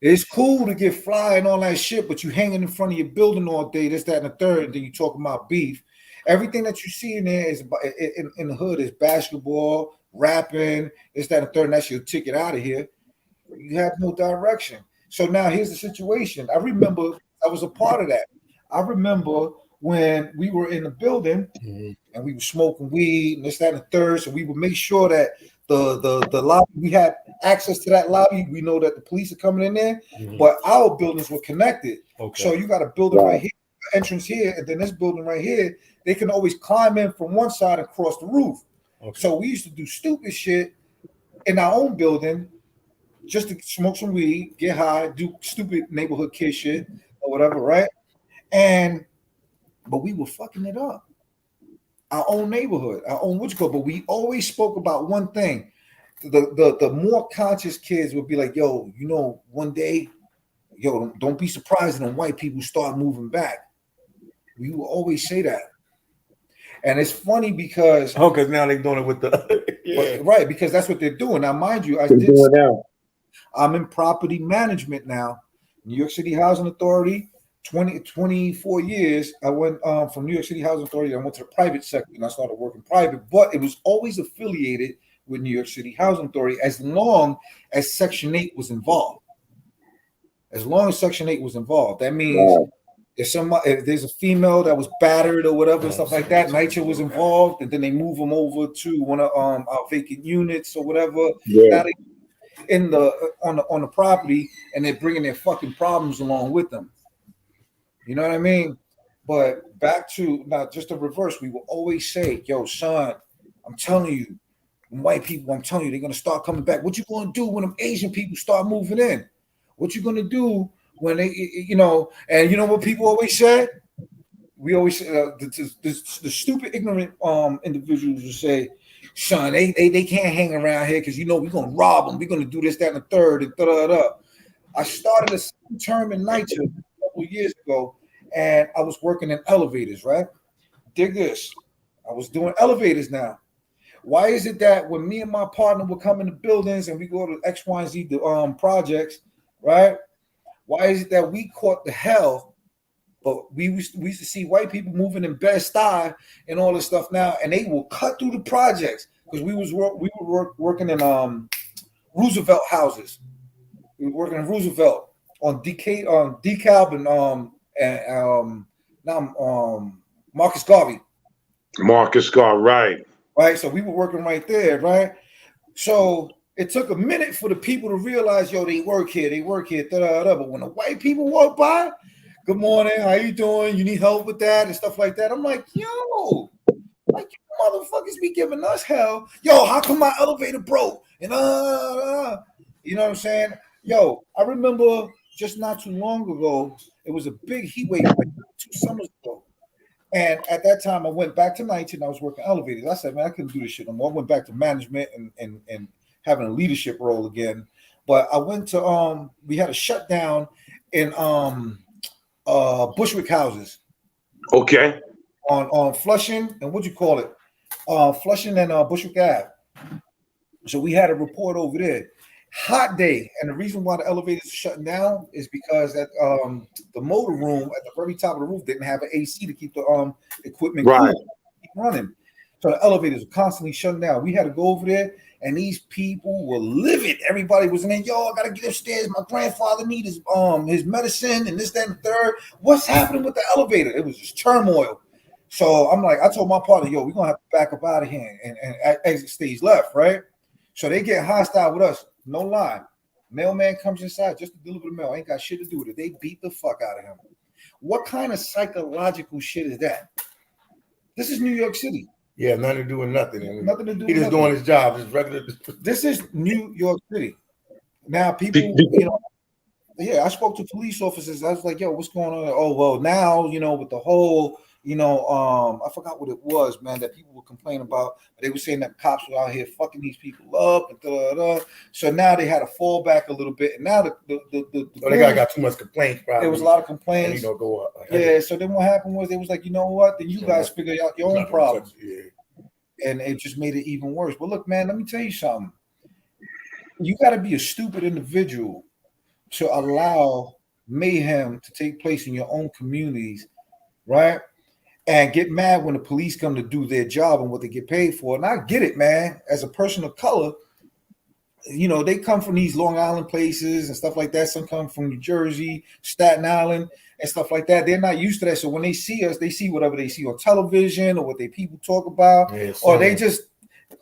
Speaker 1: It's cool to get fly and all that shit, but you hanging in front of your building all day, this, that, and the third, and then you talking about beef. Everything that you see in there is in the hood is basketball, rapping, this, that, and the third, and that's your ticket out of here. You have no direction. So now here's the situation. I remember I was a part of that. I remember when we were in the building and we were smoking weed and this, that, and the third. So we would make sure that the lobby, we had access to that lobby. We know that the police are coming in there, but our buildings were connected. So you got a building right here, entrance here, and then this building right here. They can always climb in from one side and cross the roof. So we used to do stupid shit in our own building just to smoke some weed, get high, do stupid neighborhood kid shit or whatever, right? But we were fucking it up. Our own neighborhood, our own but we always spoke about one thing. The more conscious kids would be like, yo, one day, don't be surprised when white people start moving back. We will always say that. And it's funny because
Speaker 2: because now they're doing it with the
Speaker 1: right, because that's what they're doing. Now, mind you, I'm in property management now, New York City Housing Authority, 24 years. I went from New York City Housing Authority, I went to the private sector and I started working private, but it was always affiliated with New York City Housing Authority as long as Section 8 was involved. as long as Section 8 was involved. That means if there's a female that was battered or whatever, stuff like that, NYCHA was involved, and then they move them over to one of our vacant units or whatever. Now they in the on the property, and they're bringing their fucking problems along with them. You know what I mean? But back to now, just the reverse. We will always say, "Yo, son, I'm telling you, white people, I'm telling you, they're gonna start coming back. What you gonna do when them Asian people start moving in? What you gonna do when they, you know?" And you know what people always say? We always the stupid, ignorant individuals will say, "Son, they can't hang around here because you know we're gonna rob them. We're gonna do this, that, and the third, and da. I started a term in NYCHA a couple of years ago, and I was working in elevators. Right? Dig this. I was doing elevators now. Why is it that when me and my partner would come into buildings and we go to X, Y, and Z projects, right? Why is it that we caught the hell, but we used to see white people moving in Bed-Stuy and all this stuff now, and they will cut through the projects because we were working in Roosevelt houses. We were working in Roosevelt on DeKalb and Marcus Garvey.
Speaker 5: Marcus Garvey, right.
Speaker 1: Right, so we were working right there, right? So it took a minute for the people to realize, yo, they work here, da. But when the white people walk by, good morning, how you doing? You need help with that and stuff like that. I'm like, yo, like you motherfuckers be giving us hell. Yo, how come my elevator broke? And you know what I'm saying? Yo, I remember just not too long ago, it was a big heat wave, like 2 summers ago. And at that time, I went back to NYCHA and I was working elevators. I said, man, I couldn't do this shit no more. I went back to management and having a leadership role again. But I went to we had a shutdown in Bushwick houses.
Speaker 5: Okay.
Speaker 1: On Flushing and what you call it? Flushing and Bushwick Ave. So we had a report over there. Hot day, and the reason why the elevators are shutting down is because that the motor room at the very top of the roof didn't have an AC to keep the equipment cool, keep running. So the elevators are constantly shutting down. We had to go over there, and these people were livid. Everybody was in there. Yo, I gotta get upstairs. My grandfather needs his medicine and this, that, and the third. What's happening with the elevator? It was just turmoil. So I'm like, I told my partner, yo, we're gonna have to back up out of here and exit stage left, right? So they get hostile with us. No lie. Mailman comes inside just to deliver the mail. Ain't got shit to do with it. They beat the fuck out of him. What kind of psychological shit is that? This is New York City.
Speaker 2: Yeah, nothing to do with nothing.
Speaker 1: Nothing to do with
Speaker 2: He just
Speaker 1: nothing.
Speaker 2: doing his job. Just regular.
Speaker 1: This is New York City. Now, people, you know, yeah, I spoke to police officers. I was like, yo, what's going on? Oh, well, now, you know, with the whole, you know, I forgot what it was, man, that people were complaining about. They were saying that cops were out here fucking these people up and da. So now they had to fall back a little bit. And now
Speaker 2: they got too much complaints. Probably.
Speaker 1: There was a lot of complaints.
Speaker 2: And, go up.
Speaker 1: Yeah. So then what happened was they was like, you know what? Then you guys figure out your own problems. Yeah. And it just made it even worse. But look, man, let me tell you something. You got to be a stupid individual to allow mayhem to take place in your own communities, right? And get mad when the police come to do their job and what they get paid for. And I get it, man. As a person of color, you know, they come from these Long Island places and stuff like that. Some come from New Jersey, Staten Island, and stuff like that. They're not used to that. So when they see us, they see whatever they see on television or what they people talk about. Yeah, or they just,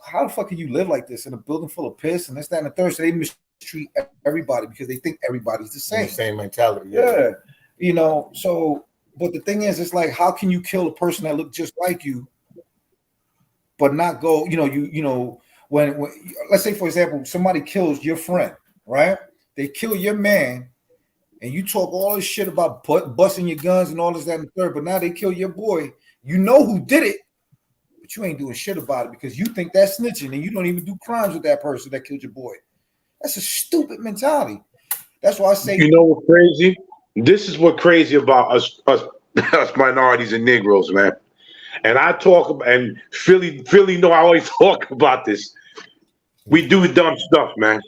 Speaker 1: how the fuck can you live like this in a building full of piss and this, that, and the third? So they mistreat everybody because they think everybody's the same.
Speaker 2: The same mentality.
Speaker 1: Yeah. You know, so... But the thing is, it's like, how can you kill a person that look just like you, but not go, you know, when let's say, for example, somebody kills your friend, right? They kill your man, and you talk all this shit about busting your guns and all this, that, and the third, but now they kill your boy. You know who did it, but you ain't doing shit about it because you think that's snitching, and you don't even do crimes with that person that killed your boy. That's a stupid mentality. That's why I say,
Speaker 5: you know what's crazy? This is what crazy about us minorities and Negroes, man. And I talk about, and Philly know I always talk about this. We do dumb stuff, man.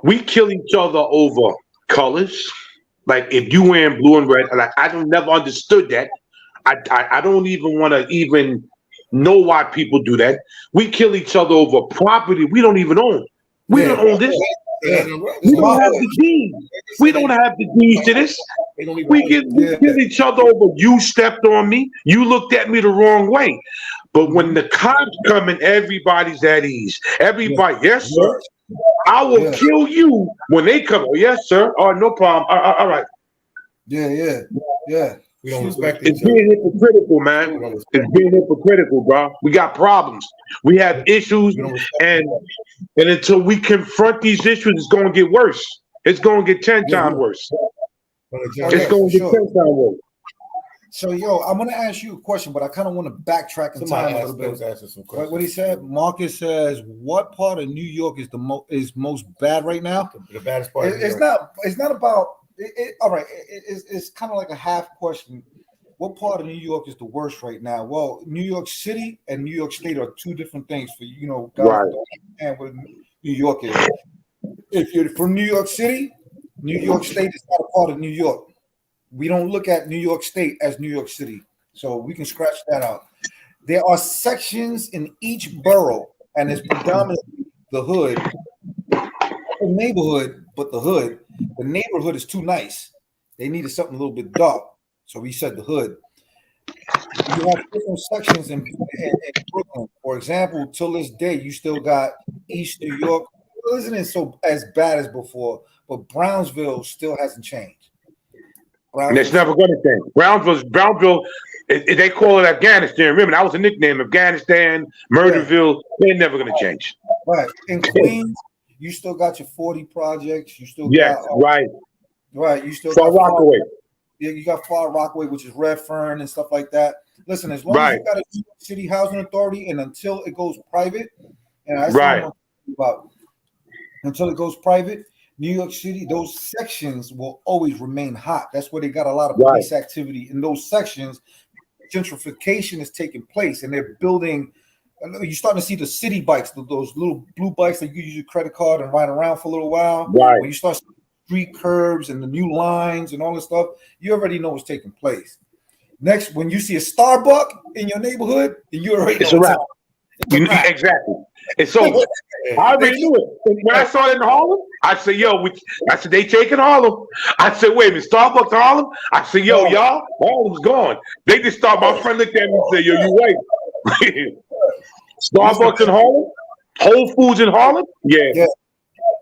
Speaker 5: We kill each other over colors. Like if you wearing blue and red, like I don't never understood that. I don't even want to even know why people do that. We kill each other over property we don't even own. We don't own this. We don't have the keys. We don't have the keys to this. We give each other over. You stepped on me. You looked at me the wrong way. But when the cops come and everybody's at ease. Everybody, yes, sir. I will kill you when they come. Oh, yes, sir. Oh, no problem. All right.
Speaker 1: Yeah.
Speaker 2: We don't respect
Speaker 5: It's being hypocritical, man. It's being hypocritical, bro. We got problems. We have issues, and until we confront these issues, it's going to get worse. It's going to get 10 times worse. It's going to get 10 times worse.
Speaker 1: So, yo, I'm going to ask you a question, but I kind of want to backtrack in time a little bit. What he said, Marcus says, what part of New York is is most bad right now?
Speaker 2: The baddest part.
Speaker 1: It's not about. All right, it's kind of like a half question. What part of New York is the worst right now? Well, New York City and New York State are two different things for guys
Speaker 5: right.
Speaker 1: And what New York is. If you're from New York City, New York State is not a part of New York. We don't look at New York State as New York City, so we can scratch that out. There are sections in each borough, and it's predominantly the hood, the neighborhood, but the hood. The neighborhood is too nice. They needed something a little bit dark, so we said the hood. You have different sections in Brooklyn. For example, till this day, you still got East New York. Well, isn't it so as bad as before? But Brownsville still hasn't changed.
Speaker 5: And it's never going to change. Brownsville, they call it Afghanistan. Remember, that was a nickname. Afghanistan, Murderville. They're never going to change.
Speaker 1: Right. In Queens, you still got your 40 projects. You still
Speaker 5: got right. You
Speaker 1: still
Speaker 5: Far
Speaker 1: got
Speaker 5: Rockaway.
Speaker 1: Yeah, you got Far Rockaway, which is Redfern and stuff like that. Listen, as long as you got a New York City Housing Authority, and until it goes private, and I about until it goes private, New York City, those sections will always remain hot. That's where they got a lot of police activity in those sections. Gentrification is taking place, and they're building. You're starting to see the city bikes, those little blue bikes that you use your credit card and ride around for a little while.
Speaker 5: Right.
Speaker 1: When you start street curbs and the new lines and all this stuff, you already know what's taking place. Next, when you see a Starbucks in your neighborhood, you already know
Speaker 5: it's a wrap. Exactly. It's so I already knew it. When I saw it in Harlem, I said, I said, they taking Harlem. I said, wait a minute, Starbucks Harlem? I said, y'all, Harlem's gone. They just started, my friend looked at me and said, yo, you wait. Starbucks in Harlem? Whole Foods in Harlem? Yeah.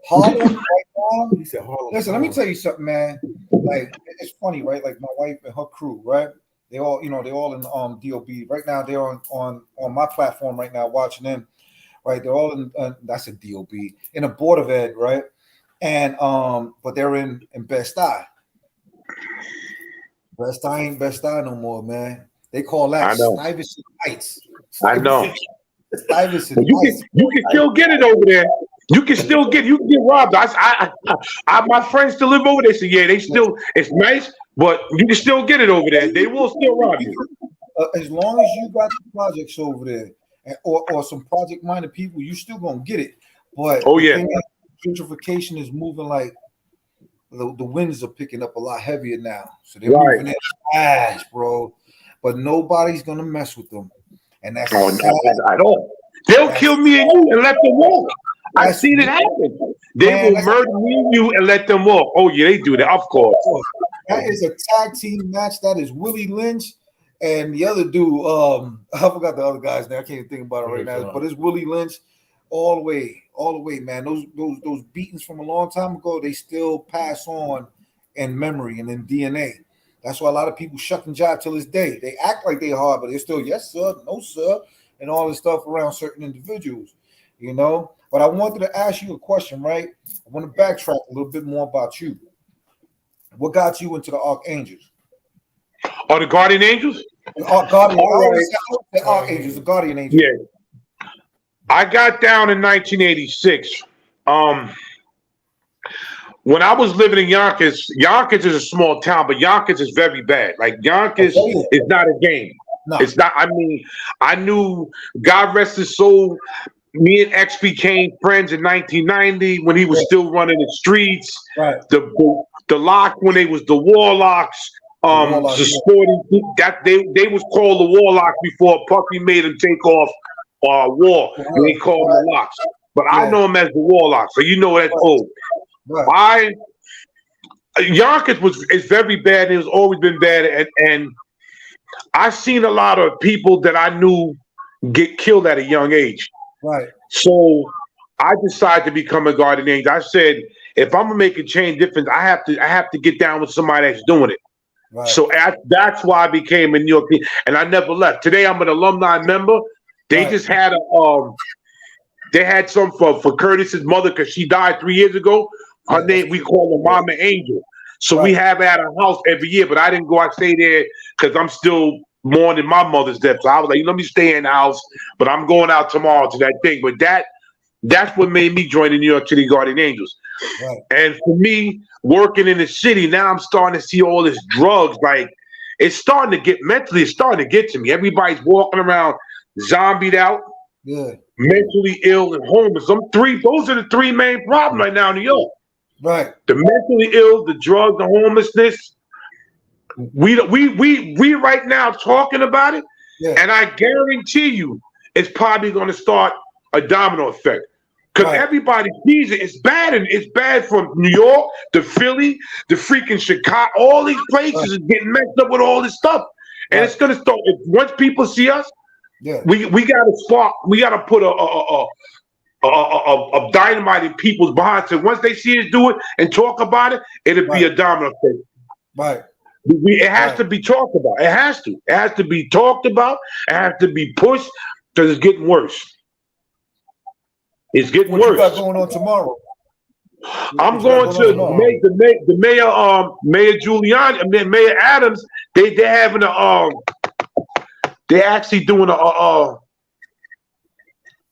Speaker 1: Harlem right now.
Speaker 2: He said Harlem.
Speaker 1: Listen, let me tell you something, man. Like, it's funny, right? Like my wife and her crew, right? They all, they're all in DOB right now. They're on my platform right now, watching them. Right, they're all in. That's a DOB in a board of ed, right? And but they're in Best-Eye. Best-Eye ain't Best-Eye no more, man. They call that Stuyvesant Heights.
Speaker 5: I know.
Speaker 1: Stuyvesant
Speaker 5: You can still get it over there. You can get robbed. My friends still live over there. So yeah, it's nice, but you can still get it over there. They will still rob you.
Speaker 1: As long as you got the projects over there. Or some project-minded people, you still gonna get it. But gentrification is moving like the winds are picking up a lot heavier now. So they're moving in fast, bro. But nobody's gonna mess with them. And that's
Speaker 5: not at all. They'll kill me and you and let them walk. I've seen it happen. They will murder me and you and let them walk. Oh yeah, they do that, of course.
Speaker 1: That is a tag team match. That is Willie Lynch. And the other dude, I forgot the other guy's name. I can't even think about it right now. But it's Willie Lynch, all the way, man. Those beatings from a long time ago, they still pass on in memory and in DNA. That's why a lot of people shuck and jive till this day. They act like they hard, but they're still yes sir, no sir, and all this stuff around certain individuals, But I wanted to ask you a question, right? I want to backtrack a little bit more about you. What got you into the Archangels?
Speaker 5: Or the Guardian Angels?
Speaker 1: The Archangels, the Guardian Angels.
Speaker 5: Yeah. I got down in 1986. When I was living in Yonkers is a small town, but Yonkers is very bad. Like Yonkers is not a game. No. It's not. I mean, I knew, God rest his soul, me and X became friends in 1990 when he was still running the streets. Right. The Lock when they was the Warlocks. The sporting that they was called the Warlocks before Puffy made them take off war. They called them the Locks. but I know him as the Warlock, so you know that's old.
Speaker 1: Right.
Speaker 5: Yonkers is very bad. It has always been bad, and I've seen a lot of people that I knew get killed at a young age.
Speaker 1: Right.
Speaker 5: So I decided to become a guardian angel. I said, if I'm gonna make a change difference, I have to get down with somebody that's doing it.
Speaker 1: Right.
Speaker 5: So that's why I became a New York, and I never left. Today I'm an alumni member. They just had they had some for Curtis's mother because she died 3 years ago. Her name, we call her Mama Angel. So we have at our house every year, but I didn't go. I stay there because I'm still mourning my mother's death. So I was like, let me stay in the house, but I'm going out tomorrow to that thing. But that's what made me join the New York City Guardian Angels.
Speaker 1: Right.
Speaker 5: And for me, working in the city, now I'm starting to see all this drugs. Like, it's starting to get mentally, it's starting to get to me. Everybody's walking around zombied out, mentally ill, and homeless. Those are the three main problems right now in New York.
Speaker 1: Right.
Speaker 5: The mentally ill, the drugs, the homelessness. We right now talking about it, and I guarantee you it's probably going to start a domino effect. Because everybody sees it. It's bad, and it's bad from New York to Philly to freaking Chicago. All these places are getting messed up with all this stuff, and it's gonna start. Once people see us, we gotta spark. We gotta put a dynamite in people's behind. So once they see us do it and talk about it, it'll be a domino effect.
Speaker 1: Right.
Speaker 5: It has to be talked about. It has to. It has to be talked about. It has to be pushed because it's getting worse. It's getting worse.
Speaker 1: What you got going on tomorrow?
Speaker 5: I'm going to the Mayor Giuliani, Mayor Adams. They having they're actually doing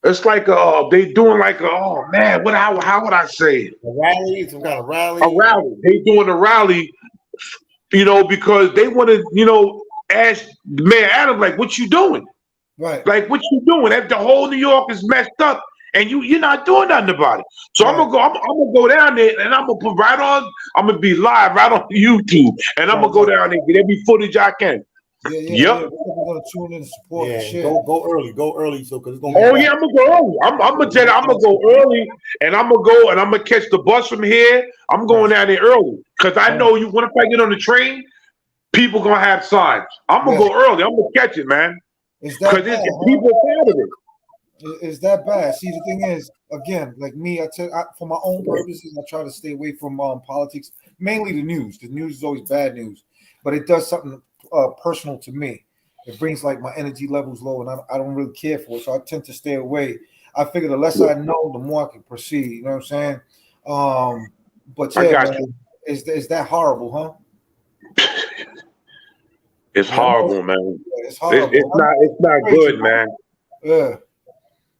Speaker 5: it's like they doing like oh man, how would I say it?
Speaker 2: A rally, some kind of rally.
Speaker 5: A rally. They doing a rally, because they want to, ask Mayor Adams like, what you doing?
Speaker 1: Right.
Speaker 5: Like, what you doing? If the whole New York is messed up. And you're not doing nothing about it. So I'm gonna go down there and I'm gonna put I'm gonna be live right on YouTube and I'm gonna go down there and get every footage I can.
Speaker 1: Yeah. We're gonna tune in and support the shit.
Speaker 2: Go early, so because it's gonna.
Speaker 5: I'm gonna go early. I'm gonna tell you, I'm gonna go early, and I'm gonna catch the bus from here. I'm going down there early because I know you. When if I get on the train, people gonna have signs. I'm gonna go early. I'm gonna catch it, man. Because people are proud of it.
Speaker 1: Is that bad? See, the thing is, again, like me, for my own purposes, I try to stay away from politics, mainly the news. The news is always bad news, but it does something personal to me. It brings like my energy levels low, and I don't really care for it, so I tend to stay away. I figure the less I know, the more I can proceed. You know what I'm saying? But yeah, man, is that horrible, huh?
Speaker 5: It's horrible, man.
Speaker 1: It's horrible.
Speaker 5: It's not good, man.
Speaker 1: Yeah.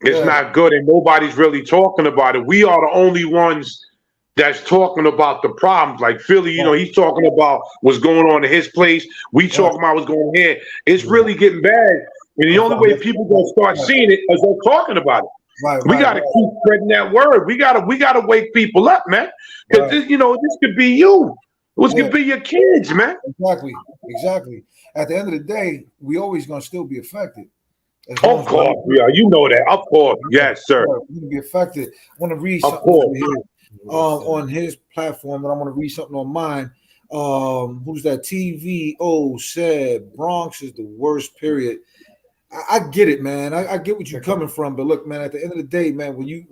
Speaker 5: It's not good, and nobody's really talking about it. We are the only ones that's talking about the problems. Like Philly, he's talking about what's going on in his place. We talking about what's going on here. It's really getting bad, and the only way people gonna start seeing it is they're talking about it. We got to keep spreading that word. We gotta wake people up, man. Because this could be you. This could be your kids, man.
Speaker 1: Exactly. At the end of the day, we always gonna still be affected.
Speaker 5: Of course, yeah, you know that. Of course, yes, sir.
Speaker 1: We're gonna be affected. I want to read something here, on his platform, and I want to read something on mine. Who's that? TVO said Bronx is the worst. Period. I get it, man. I get what you're coming from, but look, man. At the end of the day, man, when you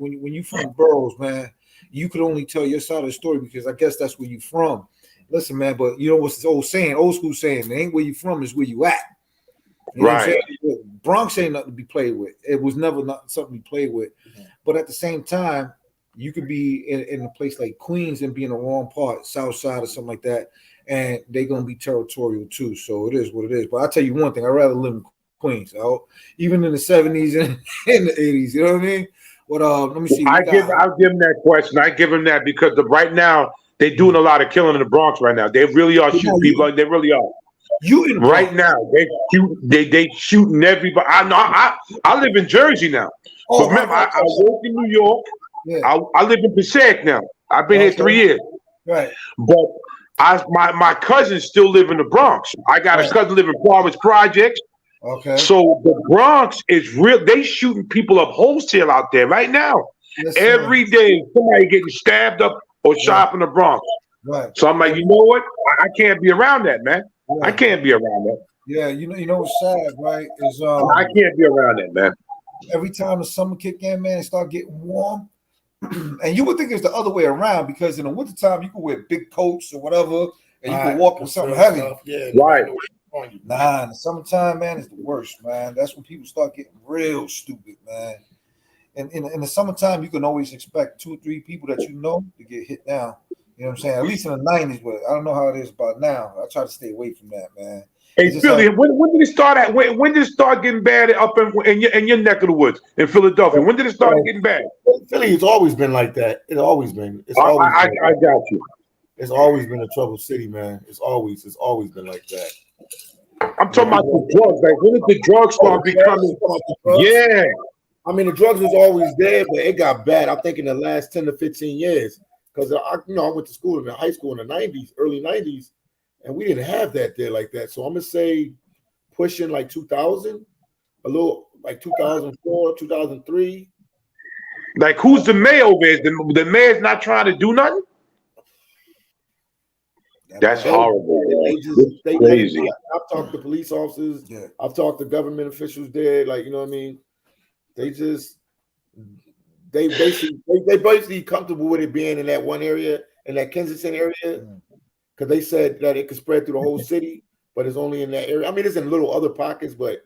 Speaker 1: from the boroughs, man, you could only tell your side of the story because I guess that's where you from. Listen, man, but you know what's the old school saying? It ain't where you from, it's where you at. You know what I'm saying? Bronx ain't nothing to be played with. It was never something to be played with. But at the same time, you could be in a place like Queens and be in the wrong part, South Side or something like that, and they're gonna be territorial too. So it is what it is. But I'll tell you one thing: I'd rather live in Queens, even in the 70s and in the 80s. You know what I mean? But let me see. I'll
Speaker 5: give him that question. I give him that because right now they're doing a lot of killing in the Bronx right now. They really are shooting people. They really are. Right now, they shooting everybody. I know. I live in Jersey now. But remember, I work in New York. Yeah. I live in Passaic now. I've been here 3 years.
Speaker 1: Right.
Speaker 5: But my cousins still live in the Bronx. I got a cousin living in Providence Projects.
Speaker 1: Okay.
Speaker 5: So the Bronx is real. They shooting people up wholesale out there right now. Every day, somebody getting stabbed up or shot up in the Bronx.
Speaker 1: Right.
Speaker 5: So I'm like, you know what? I can't be around that, man.
Speaker 1: Right.
Speaker 5: I can't be around that.
Speaker 1: Yeah, you know what's sad, right? Is
Speaker 5: I can't be around that, man.
Speaker 1: every time the summer kick in, man, it start getting warm. And you would think it's the other way around because in the wintertime you can wear big coats or whatever and you can walk with something heavy.
Speaker 2: Yeah,
Speaker 5: right.
Speaker 1: Nah, in the summertime, man, is the worst, man. That's when people start getting real stupid, man. And in the summertime, you can always expect 2 or 3 people that you know to get hit down. You know what I'm saying? At least in the 90s, but I don't know how it is about now. I try to stay away from that, man.
Speaker 5: Hey, Philly, when did it start at? When did it start getting bad up in your neck of the woods in Philadelphia? When did it start getting bad?
Speaker 2: Philly has always been like that. It's always been.
Speaker 5: I got you.
Speaker 2: It's always been a troubled city, man. It's always been like that.
Speaker 5: I'm talking about the drugs. Like, when did the drugs start becoming? Yeah.
Speaker 2: I mean, the drugs was always there, but it got bad. I think in the last 10 to 15 years, because I went to school in high school in the 90s, early 90s, and we didn't have that there like that. So I'm gonna say pushing like 2000, a little like 2004, 2003.
Speaker 5: Like, who's the mayor over there? The mayor's not trying to do nothing. That's horrible. They crazy.
Speaker 2: I've talked to police officers.
Speaker 1: Yeah.
Speaker 2: I've talked to government officials there. Like, you know what I mean? They basically comfortable with it being in that one area, in that Kensington area, because they said that it could spread through the whole city, but it's only in that area. I mean, it's in little other pockets, but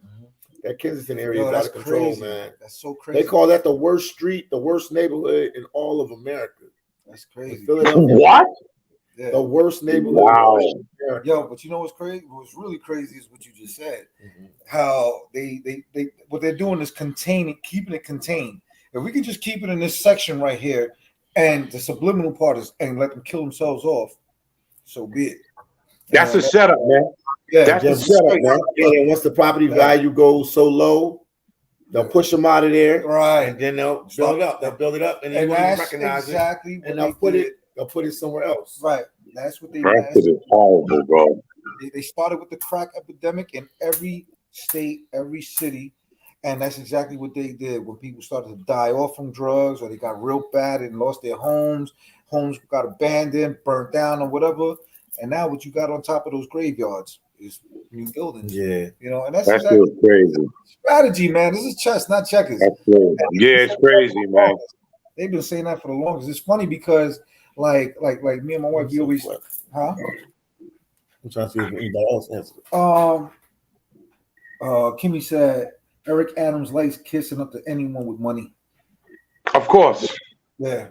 Speaker 2: that Kensington area is out of control,
Speaker 1: crazy.
Speaker 2: man.
Speaker 1: That's so crazy.
Speaker 2: They call that the worst street, the worst neighborhood in all of America.
Speaker 1: That's crazy.
Speaker 5: What?
Speaker 2: Yeah. The worst neighborhood.
Speaker 5: Wow.
Speaker 1: Yo, but you know what's crazy? What's really crazy is what you just said. How they what they're doing is containing, keeping it contained. If we could just keep it in this section right here, and the subliminal part is and let them kill themselves off, so be it.
Speaker 5: That's a setup, man.
Speaker 1: Yeah,
Speaker 5: that's a setup, man.
Speaker 2: And once the property value goes so low, they'll push them out of there,
Speaker 1: right?
Speaker 2: And then they'll build it up. They'll build it up, and they won't recognize
Speaker 1: exactly
Speaker 2: it. And they'll put it somewhere else.
Speaker 1: Right. That's what they
Speaker 5: did. Horrible, bro.
Speaker 1: They started with the crack epidemic in every state, every city, and that's exactly what they did when people started to die off from drugs or they got real bad and lost their homes got abandoned, burnt down, or whatever. And now what you got on top of those graveyards is new buildings.
Speaker 2: Yeah,
Speaker 1: you know, and that's
Speaker 5: exactly crazy
Speaker 1: strategy, man. This is chess, not checkers.
Speaker 5: Yeah, it's crazy, man.
Speaker 1: They've been saying that for the longest. It's funny because like me and my wife, we always, I'm
Speaker 2: trying to see if anybody else answered.
Speaker 1: Kimmy said Eric Adams likes kissing up to anyone with money.
Speaker 5: Of course.
Speaker 1: Yeah.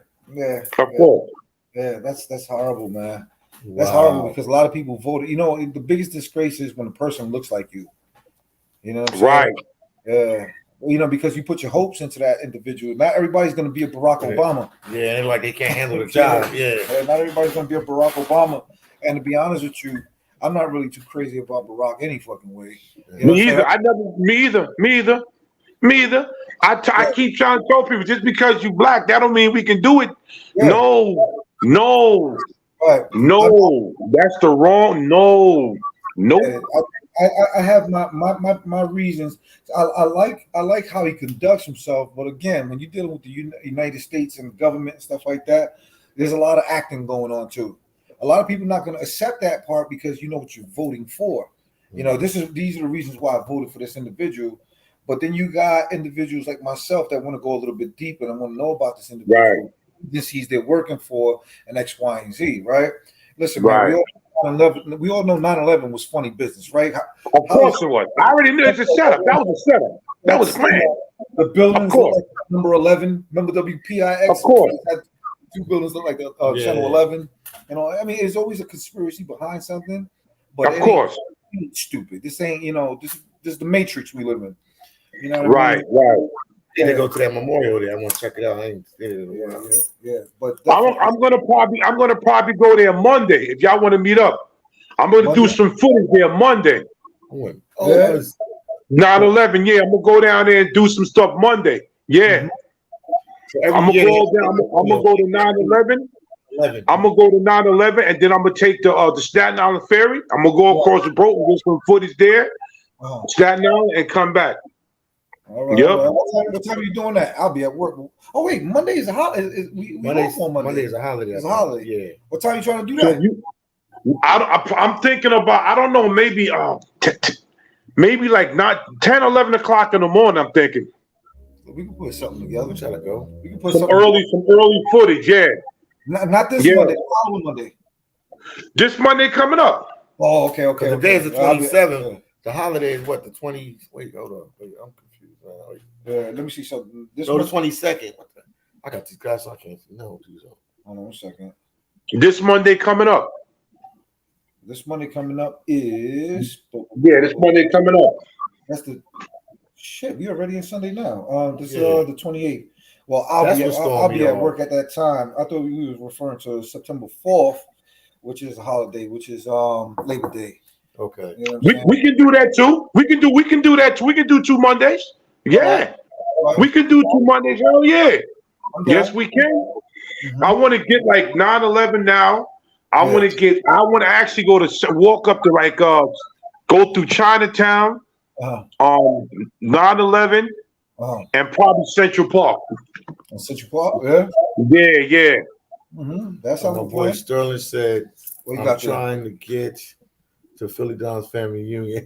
Speaker 5: Of course.
Speaker 1: Yeah, that's horrible, man. That's horrible because a lot of people voted. You know, the biggest disgrace is when a person looks like you. You know what I'm saying?
Speaker 5: Right.
Speaker 1: Yeah. You know, because you put your hopes into that individual. Not everybody's going to be a Barack Obama.
Speaker 2: Yeah, like they can't handle the job. Yeah.
Speaker 1: Not everybody's going to be a Barack Obama. And to be honest with you, I'm not really too crazy about Barack any fucking way. You know
Speaker 5: me either. I keep trying to tell people, just because you black, that don't mean we can do it. Yeah. No.
Speaker 1: Right.
Speaker 5: No. That's the wrong. No.
Speaker 1: Yeah, I have my reasons. I like how he conducts himself, but again, when you're dealing with the United States and government and stuff like that, there's a lot of acting going on too. A lot of people are not going to accept that part because you know what you're voting for. You know, these are the reasons why I voted for this individual. But then you got individuals like myself that want to go a little bit deeper and want to know about this individual.
Speaker 5: Right.
Speaker 1: This he's there working for an X, Y, and Z. Right. Listen,
Speaker 5: right.
Speaker 1: Man, we all know 9/11 was funny business, right?
Speaker 5: Of course it was. I already knew it's a setup. That was a setup. That was planned.
Speaker 1: The buildings look like number 11. Remember WPIX?
Speaker 5: Of course.
Speaker 1: Had 2 buildings look like Channel 11. You know, I mean, there's always a conspiracy behind something. But
Speaker 5: of course,
Speaker 1: ain't stupid. This ain't, you know, this is the Matrix we live in. You know
Speaker 5: what I mean? Right.
Speaker 2: Need to go to that memorial there. I want to check it out.
Speaker 1: Yeah. But
Speaker 5: I'm gonna probably go there Monday if y'all want to meet up. I'm gonna do some footage there Monday. 9/11. Yeah, I'm gonna go down there and do some stuff Monday. Yeah. So I'm gonna go to 9/11. I'm gonna go to 9/11, and then I'm gonna take the Staten Island ferry. I'm gonna go across the boat and get some footage there, Staten Island, and come back.
Speaker 1: All right.
Speaker 5: Yep.
Speaker 1: All right. What time are you doing that? I'll be at work. Oh wait, Monday is a holiday. We off on Monday.
Speaker 2: Monday is a holiday.
Speaker 1: It's a holiday.
Speaker 2: Yeah.
Speaker 1: What time are you trying to do
Speaker 5: So
Speaker 1: that?
Speaker 5: I'm thinking about, I don't know, maybe maybe like not 10, 11 o'clock in the morning, I'm thinking.
Speaker 1: We can put something together.
Speaker 2: I'm trying to go.
Speaker 1: We can put
Speaker 5: Some
Speaker 1: something
Speaker 5: early footage, yeah.
Speaker 1: Not this
Speaker 5: Yeah.
Speaker 1: Monday, the following Monday.
Speaker 5: This Monday coming up.
Speaker 1: Oh, okay.
Speaker 2: The day is the 27th. The holiday is what, the 20? Wait, hold on. Wait, I'm confused.
Speaker 1: Yeah, let me see something.
Speaker 2: The 22nd. I got these guys, so I can't see. No,
Speaker 1: hold on 1 second.
Speaker 5: This Monday coming up.
Speaker 1: This Monday coming up is
Speaker 5: this Monday coming up.
Speaker 1: That's the shit. We already in Sunday now. This is the 28th. Well, I'll be at work at that time. I thought we was referring to September 4th, which is a holiday, which is Labor Day.
Speaker 2: Okay.
Speaker 1: You know
Speaker 5: We can do that too. We can do that too. We can do 2 Mondays. Yeah.
Speaker 1: Right.
Speaker 5: We can do 2 Mondays. Hell yeah.
Speaker 1: Okay.
Speaker 5: Yes, we can. I want to get like 9/11 now. I want to actually walk up to like go through Chinatown, 9/11, and probably Central Park.
Speaker 1: Central Park, yeah.
Speaker 5: Yeah.
Speaker 1: That's how
Speaker 2: my boy Sterling said, I'm trying to get to Philly Don's family reunion.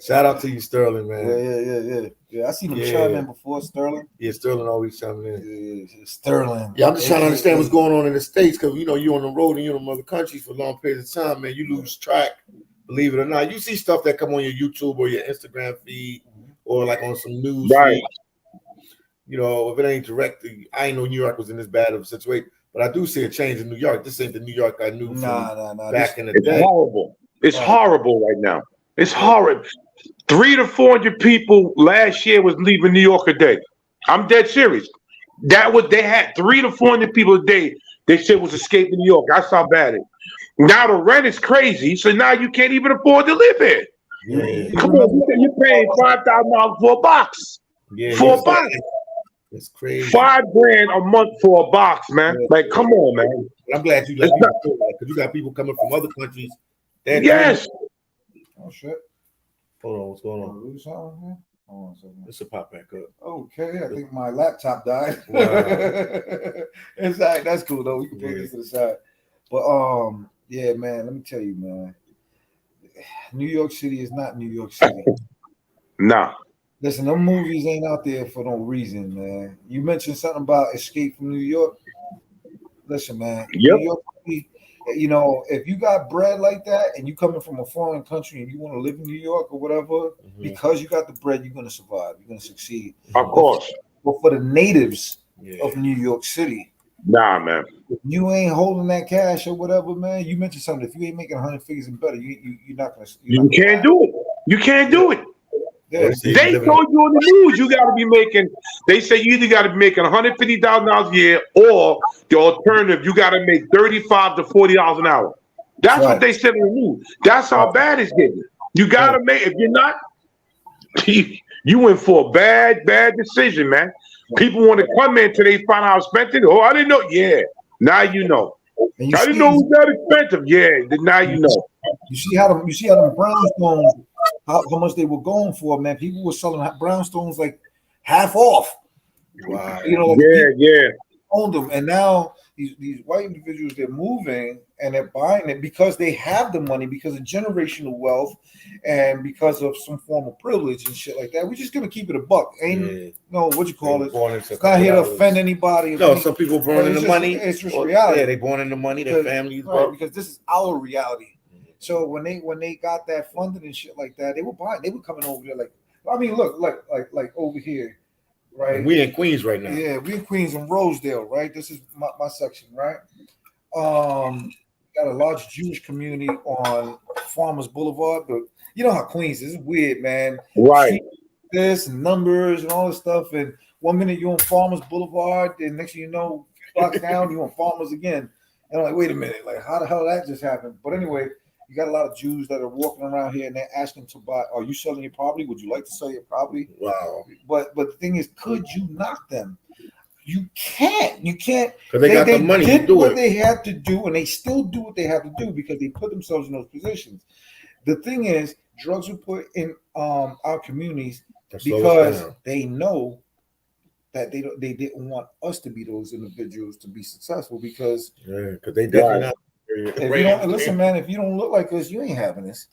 Speaker 2: Shout out to you, Sterling, man.
Speaker 1: Yeah, I seen him chime in before, Sterling.
Speaker 2: Yeah, Sterling always chiming in.
Speaker 1: Yeah, Sterling.
Speaker 2: Yeah, I'm just trying to understand what's going on in the States, because you're on the road and you're in other countries for long periods of time, man. You lose track, believe it or not. You see stuff that come on your YouTube or your Instagram feed or like on some news feed. If it ain't directly, I ain't know New York was in this bad of a situation. But I do see a change in New York. This ain't the New York I knew back in the day.
Speaker 5: It's horrible. It's horrible right now. It's horrible. 300 to 400 people last year was leaving New York a day. I'm dead serious. They had 300 to 400 people a day. They said was escaping New York. That's how bad it is. Now the rent is crazy, so now you can't even afford to live here.
Speaker 2: Yeah.
Speaker 5: Come on, you're paying $5,000 for a box.
Speaker 2: Yeah,
Speaker 5: for a box.
Speaker 2: It's crazy.
Speaker 5: $5,000 a month for a box, man. Like, come on, man.
Speaker 2: I'm glad you let me know that, because you got people coming from other countries.
Speaker 5: Yes.
Speaker 1: Oh shit.
Speaker 2: Hold on, what's going on?
Speaker 1: Lose something here? Hold on a second.
Speaker 2: This will pop back up.
Speaker 1: Okay, I think my laptop died.
Speaker 2: Wow.
Speaker 1: It's all right. That's cool though. We can put this to the side. But yeah, man. Let me tell you, man. New York City is not New York City.
Speaker 5: Nah.
Speaker 1: Listen, them movies ain't out there for no reason, man. You mentioned something about Escape from New York. Listen, man.
Speaker 5: Yep.
Speaker 1: New York City, if you got bread like that and you coming from a foreign country and you want to live in New York or whatever, because you got the bread, you're going to survive. You're going to succeed.
Speaker 5: Of course.
Speaker 1: But for the natives of New York City,
Speaker 5: nah, man.
Speaker 1: If you ain't holding that cash or whatever, man, you mentioned something. If you ain't making 100 figures and better, you're not going to.
Speaker 5: You can't do it. You can't do it.
Speaker 1: Yeah.
Speaker 5: They told you on the news you got to be making. They say you either got to be making $150,000 a year, or the alternative, you got to make $35 to $40 an hour. That's what they said on the news. That's how bad it's getting. You got to make. If you're not, you went for a bad decision, man. People want to come in till they find out how expensive. Oh, I didn't know. Yeah, now you know. I didn't know it was that expensive. Yeah, now you know.
Speaker 1: You see how them brownstones, how much they were going for, man. People were selling brownstones like half off.
Speaker 2: Wow.
Speaker 1: Owned them, and now these white individuals, they're moving and they're buying it because they have the money, because of generational wealth, and because of some form of privilege and shit like that. We're just gonna keep it a buck. What you call it? It's not here to offend anybody.
Speaker 2: No, some people born in the money.
Speaker 1: It's just reality.
Speaker 2: Yeah, they born in the money. Their families,
Speaker 1: because this is our reality. So when they got that funding and shit like that, they were coming over there like, I mean, look, like over here, right?
Speaker 2: We in Queens right now.
Speaker 1: Yeah, we in Queens and Rosedale, right? This is my section, right? Got a large Jewish community on Farmers Boulevard, but you know how Queens is. It's weird, man.
Speaker 5: Right.
Speaker 1: This and numbers and all this stuff, and 1 minute you're on Farmers Boulevard, and next thing you know, blocks down, you're on Farmers again. And I'm like, wait a minute, like how the hell that just happened? But anyway, you got a lot of Jews that are walking around here and they're asking to buy. Are you selling your property? Would you like to sell your property?
Speaker 2: Wow.
Speaker 1: But the thing is, could you knock them? You can't. You can't.
Speaker 2: Because they got the money
Speaker 1: to do
Speaker 2: what
Speaker 1: they had to do, and they still do what they have to do because they put themselves in those positions. The thing is, drugs were put in our communities
Speaker 2: That slow us
Speaker 1: because
Speaker 2: down.
Speaker 1: they know that they didn't want us to be those individuals to be successful because
Speaker 2: because they definitely not.
Speaker 1: if you don't listen, man, if you don't look like us, you ain't having this.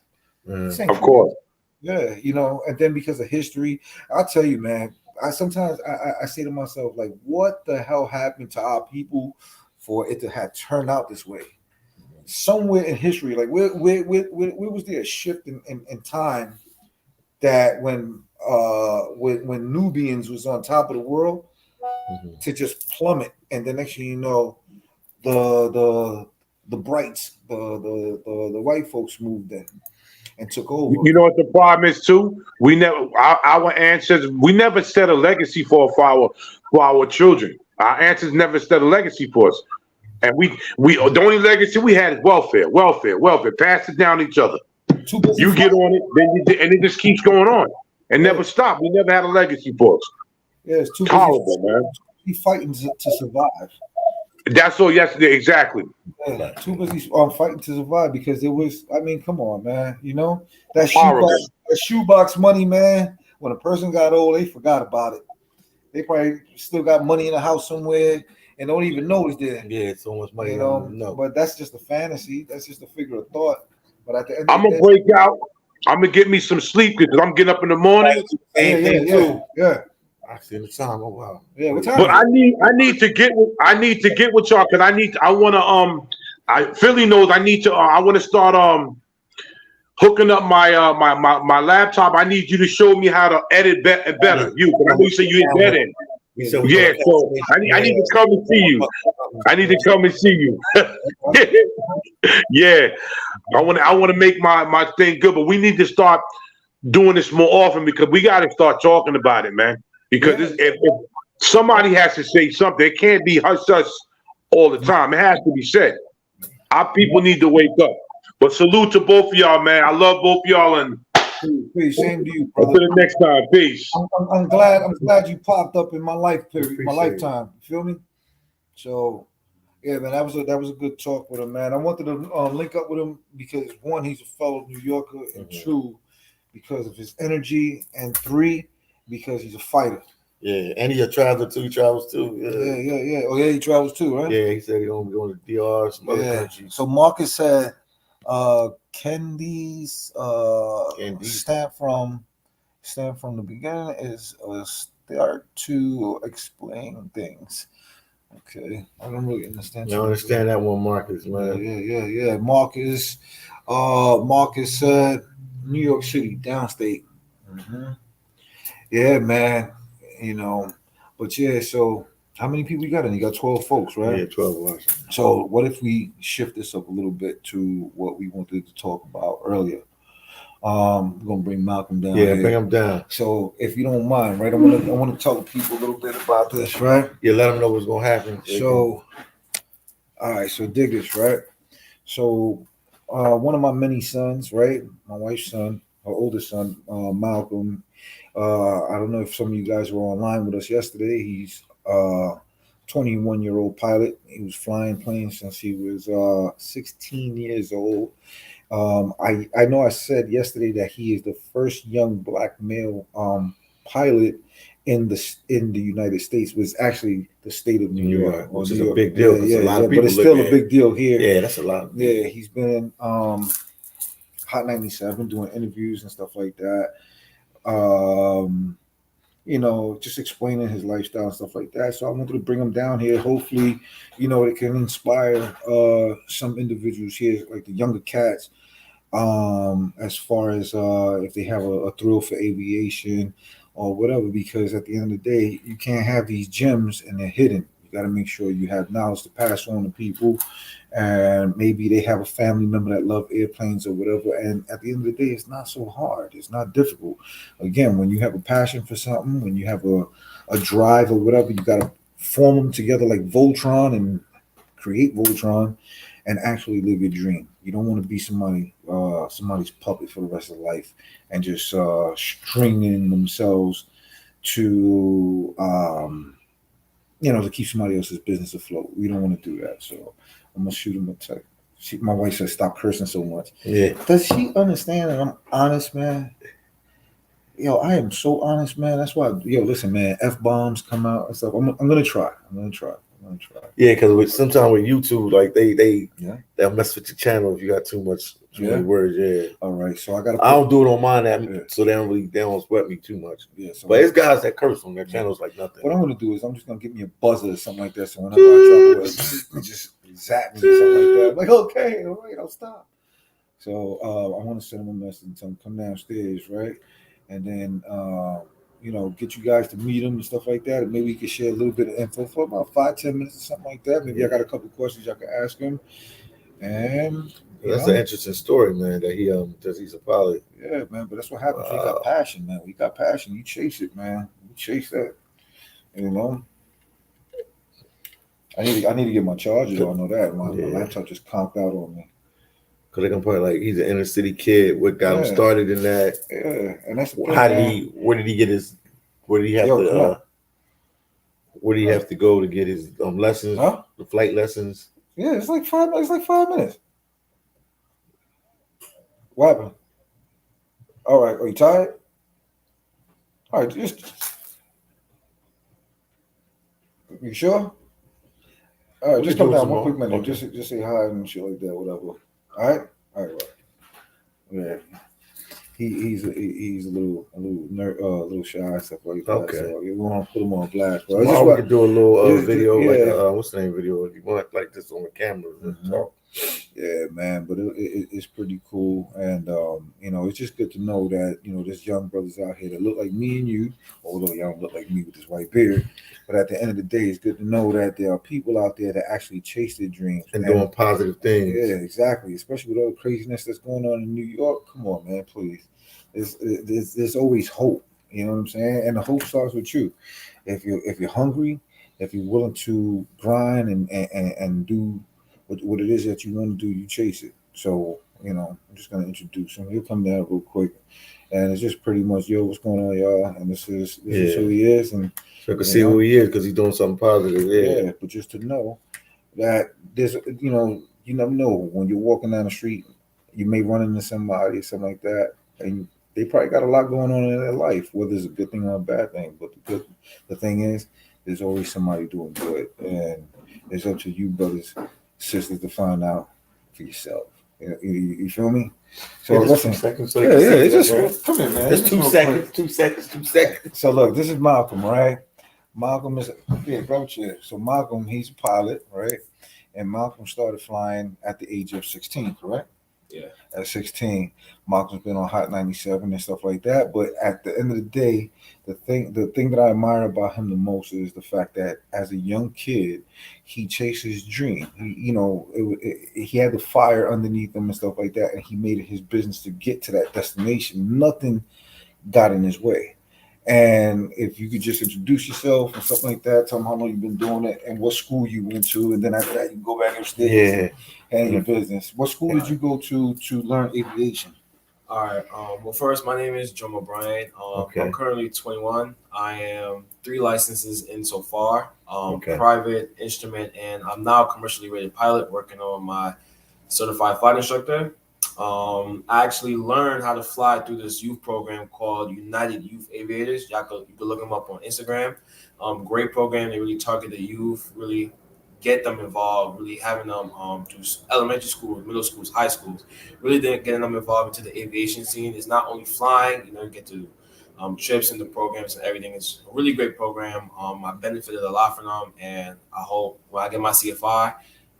Speaker 1: This ain't
Speaker 5: Of
Speaker 1: for
Speaker 5: course.
Speaker 1: you. Yeah, you know, and then because of history, I'll tell you, man, I sometimes I say to myself, like, what the hell happened to our people for it to have turned out this way? Somewhere in history, like where was there a shift in time that when Nubians was on top of the world to just plummet, and the next thing you know, the brights, the white folks moved in and took over.
Speaker 5: You know what the problem is too? We never our ancestors. We never set a legacy for our children. Our ancestors never set a legacy for us, and we the only legacy we had is welfare. Pass it down to each other.
Speaker 1: Too busy
Speaker 5: You get
Speaker 1: fighting.
Speaker 5: on it, and it just keeps going on and never stop. We never had a legacy for us.
Speaker 1: Yeah, it's too
Speaker 5: It's horrible, man.
Speaker 1: busy fighting to survive.
Speaker 5: That's all yesterday, exactly.
Speaker 1: Yeah, too busy fighting to survive because it was. I mean, come on, man. You know that
Speaker 5: Horrible.
Speaker 1: shoebox money, man. When a person got old, they forgot about it. They probably still got money in the house somewhere and don't even know it's there.
Speaker 2: Yeah, so much money.
Speaker 1: You
Speaker 2: You
Speaker 1: know,
Speaker 2: don't know.
Speaker 1: but that's just a fantasy. That's just a figure of thought. But at the end
Speaker 5: I'm
Speaker 1: of
Speaker 5: gonna
Speaker 1: the
Speaker 5: break out. I'm gonna get me some sleep because I'm getting up in the morning.
Speaker 2: Same thing too.
Speaker 1: yeah.
Speaker 2: I see the time. Oh wow.
Speaker 1: Yeah, what time?
Speaker 5: But I need to get with y'all because I want to Philly knows I need to I want to start hooking up my laptop. I need you to show me how to edit better. You, 'cause I know you say you ain't better. Yeah, so I need to come and see you. I need to come and see you. Yeah, I want to make my thing good, but we need to start doing this more often because we got to start talking about it, man. Because if somebody has to say something, it can't be hush all the time. It has to be said. Our people need to wake up. But salute to both of y'all, man. I love both of y'all, and
Speaker 1: Peace, same to you,
Speaker 5: until
Speaker 1: brother.
Speaker 5: the next time. Peace.
Speaker 1: I'm glad you popped up in my life period, my
Speaker 2: Appreciate
Speaker 1: lifetime. You feel me? So yeah, man, that was a good talk with him, man. I wanted to link up with him because one, he's a fellow New Yorker, and two, because of his energy, and three, because he's a fighter.
Speaker 2: Yeah, and he a traveler too. He travels too.
Speaker 1: Yeah. Oh yeah, he travels too, right?
Speaker 2: Yeah, he said he gonna be going to DR, some other countries.
Speaker 1: So Marcus said, Kendi's stamp from the beginning is a start to explain things. Okay, I don't really understand.
Speaker 2: You don't understand that one, Marcus, man.
Speaker 1: Yeah. Marcus said New York City, downstate. Mm-hmm. Yeah, man. You know, but yeah. So how many people you got? And you got 12 folks, right?
Speaker 2: Yeah, 12 of us.
Speaker 1: So what if we shift this up a little bit to what we wanted to talk about earlier? We're gonna bring Malcolm down.
Speaker 2: Yeah, bring him down.
Speaker 1: So if you don't mind, right? I want to tell the people a little bit about this, right?
Speaker 2: Yeah, let them know what's gonna happen.
Speaker 1: So, all right. So dig this, right? So, one of my many sons, right? My wife's son, her oldest son, Malcolm. I don't know if some of you guys were online with us yesterday. He's 21-year-old pilot. He was flying planes since he was 16 years old. I know I said yesterday that he is the first young black male pilot in the United States. Was actually the state of New York,
Speaker 2: which is a big deal.
Speaker 1: Yeah,
Speaker 2: a lot of people,
Speaker 1: but it's still a big deal here.
Speaker 2: Yeah, that's a lot.
Speaker 1: Yeah, he's been in Hot 97 doing interviews and stuff like that. Just explaining his lifestyle and stuff like that. So I wanted to bring him down here. Hopefully, it can inspire some individuals here, like the younger cats, as far as if they have a thrill for aviation or whatever, because at the end of the day, you can't have these gems and they're hidden. You got to make sure you have knowledge to pass on to people, and maybe they have a family member that love airplanes or whatever. And at the end of the day, it's not so hard. It's not difficult. Again, when you have a passion for something, when you have a drive or whatever, you got to form them together like Voltron and create Voltron and actually live your dream. You don't want to be somebody's puppet for the rest of life and just stringing themselves to to keep somebody else's business afloat. We don't want to do that. So I'm gonna shoot him a text. my wife said stop cursing so much.
Speaker 2: Yeah.
Speaker 1: Does she understand that I'm honest, man? Yo, I am so honest, man. That's why, listen, man, F-bombs come out and stuff. I'm gonna try.
Speaker 2: Yeah, because sometimes with YouTube, like they'll mess with your channel if you got too many words. Yeah.
Speaker 1: All right. So I
Speaker 2: don't do it on mine, so they don't sweat me too much.
Speaker 1: Yeah. So
Speaker 2: but it's guys that curse on their channels like nothing.
Speaker 1: What I'm gonna do is I'm just gonna give me a buzzer or something like that. So whenever I drop away, just zap me or something like that. I'm like, okay, all right, I'll stop. So I want to send them a message and tell them come downstairs, right? And then get you guys to meet him and stuff like that. And maybe you can share a little bit of info for about 5-10 minutes or something like that. Maybe I got a couple questions I can ask him. And
Speaker 2: that's an interesting story, man. That he's a pilot.
Speaker 1: Yeah, man. But that's what happens. We got passion, man. We got passion. You chase it, man. You chase that. I need to get my charger. I know that my laptop just conked out on me.
Speaker 2: Cause they're gonna probably he's an inner city kid. What got him started in that?
Speaker 1: Yeah, and that's
Speaker 2: where did he get his? Where did he have to? Where do you have to go to get his lessons?
Speaker 1: Huh?
Speaker 2: The flight lessons.
Speaker 1: Yeah, it's like 5 minutes. It's like 5 minutes. What happened? All right. Are you tired? All right. You sure? All right. Just come down 1 quick minute. Okay. Just say hi and shit like that. Whatever. All right. Yeah. He's a little shy stuff like that.
Speaker 2: Okay.
Speaker 1: So you want to put him on blast. Bro.
Speaker 2: We could do a little video like what's the name video? If you want like this on the camera. Talk.
Speaker 1: Yeah, man, but it's pretty cool, and it's just good to know that there's young brothers out here that look like me and you, although y'all don't look like me with this white beard. But at the end of the day, it's good to know that there are people out there that actually chase their dreams
Speaker 2: and doing positive things.
Speaker 1: Yeah, exactly. Especially with all the craziness that's going on in New York. Come on, man, please. There's always hope. You know what I'm saying? And the hope starts with you. If you're hungry, if you're willing to grind and do what it is that you want to do, you chase it. So, I'm just going to introduce him. He'll come down real quick. And it's just pretty much, what's going on, y'all? And this is who he is. And
Speaker 2: so you can see who he is because he's doing something positive.
Speaker 1: Yeah, but just to know that there's, you never know. When you're walking down the street, you may run into somebody or something like that. And they probably got a lot going on in their life, whether it's a good thing or a bad thing. But the thing is, there's always somebody doing good. And it's up to you, brothers, sisters, to find out for yourself. You feel me? So listen, 2 seconds. It's just come in, man.
Speaker 2: It's 2 seconds. 2 seconds. 2 seconds.
Speaker 1: So look, this is Malcolm, right? Malcolm is bro. So Malcolm, he's a pilot, right? And Malcolm started flying at the age of 16, correct?
Speaker 6: Yeah.
Speaker 1: At 16, Malcolm's been on Hot 97 and stuff like that. But at the end of the day, the thing that I admire about him the most is the fact that as a young kid, he chased his dream. He had the fire underneath him and stuff like that, and he made it his business to get to that destination. Nothing got in his way. And if you could just introduce yourself and something like that, tell them how long you've been doing it and what school you went to, and then after that you can go back upstairs and your business. What school did you go to learn aviation?
Speaker 6: All right. Well, first, my name is Joe O'Brien. I'm currently 21. I am 3 licenses in so far. Private, instrument, and I'm now a commercially rated pilot working on my certified flight instructor. I actually learned how to fly through this youth program called United Youth Aviators. You can look them up on Instagram. Great program. They really target the youth, really get them involved, really having them do elementary schools, middle schools, high schools, really getting them involved into the aviation scene. It's not only flying, you get to trips and the programs and everything. It's a really great program. I benefited a lot from them, and I hope when I get my CFI,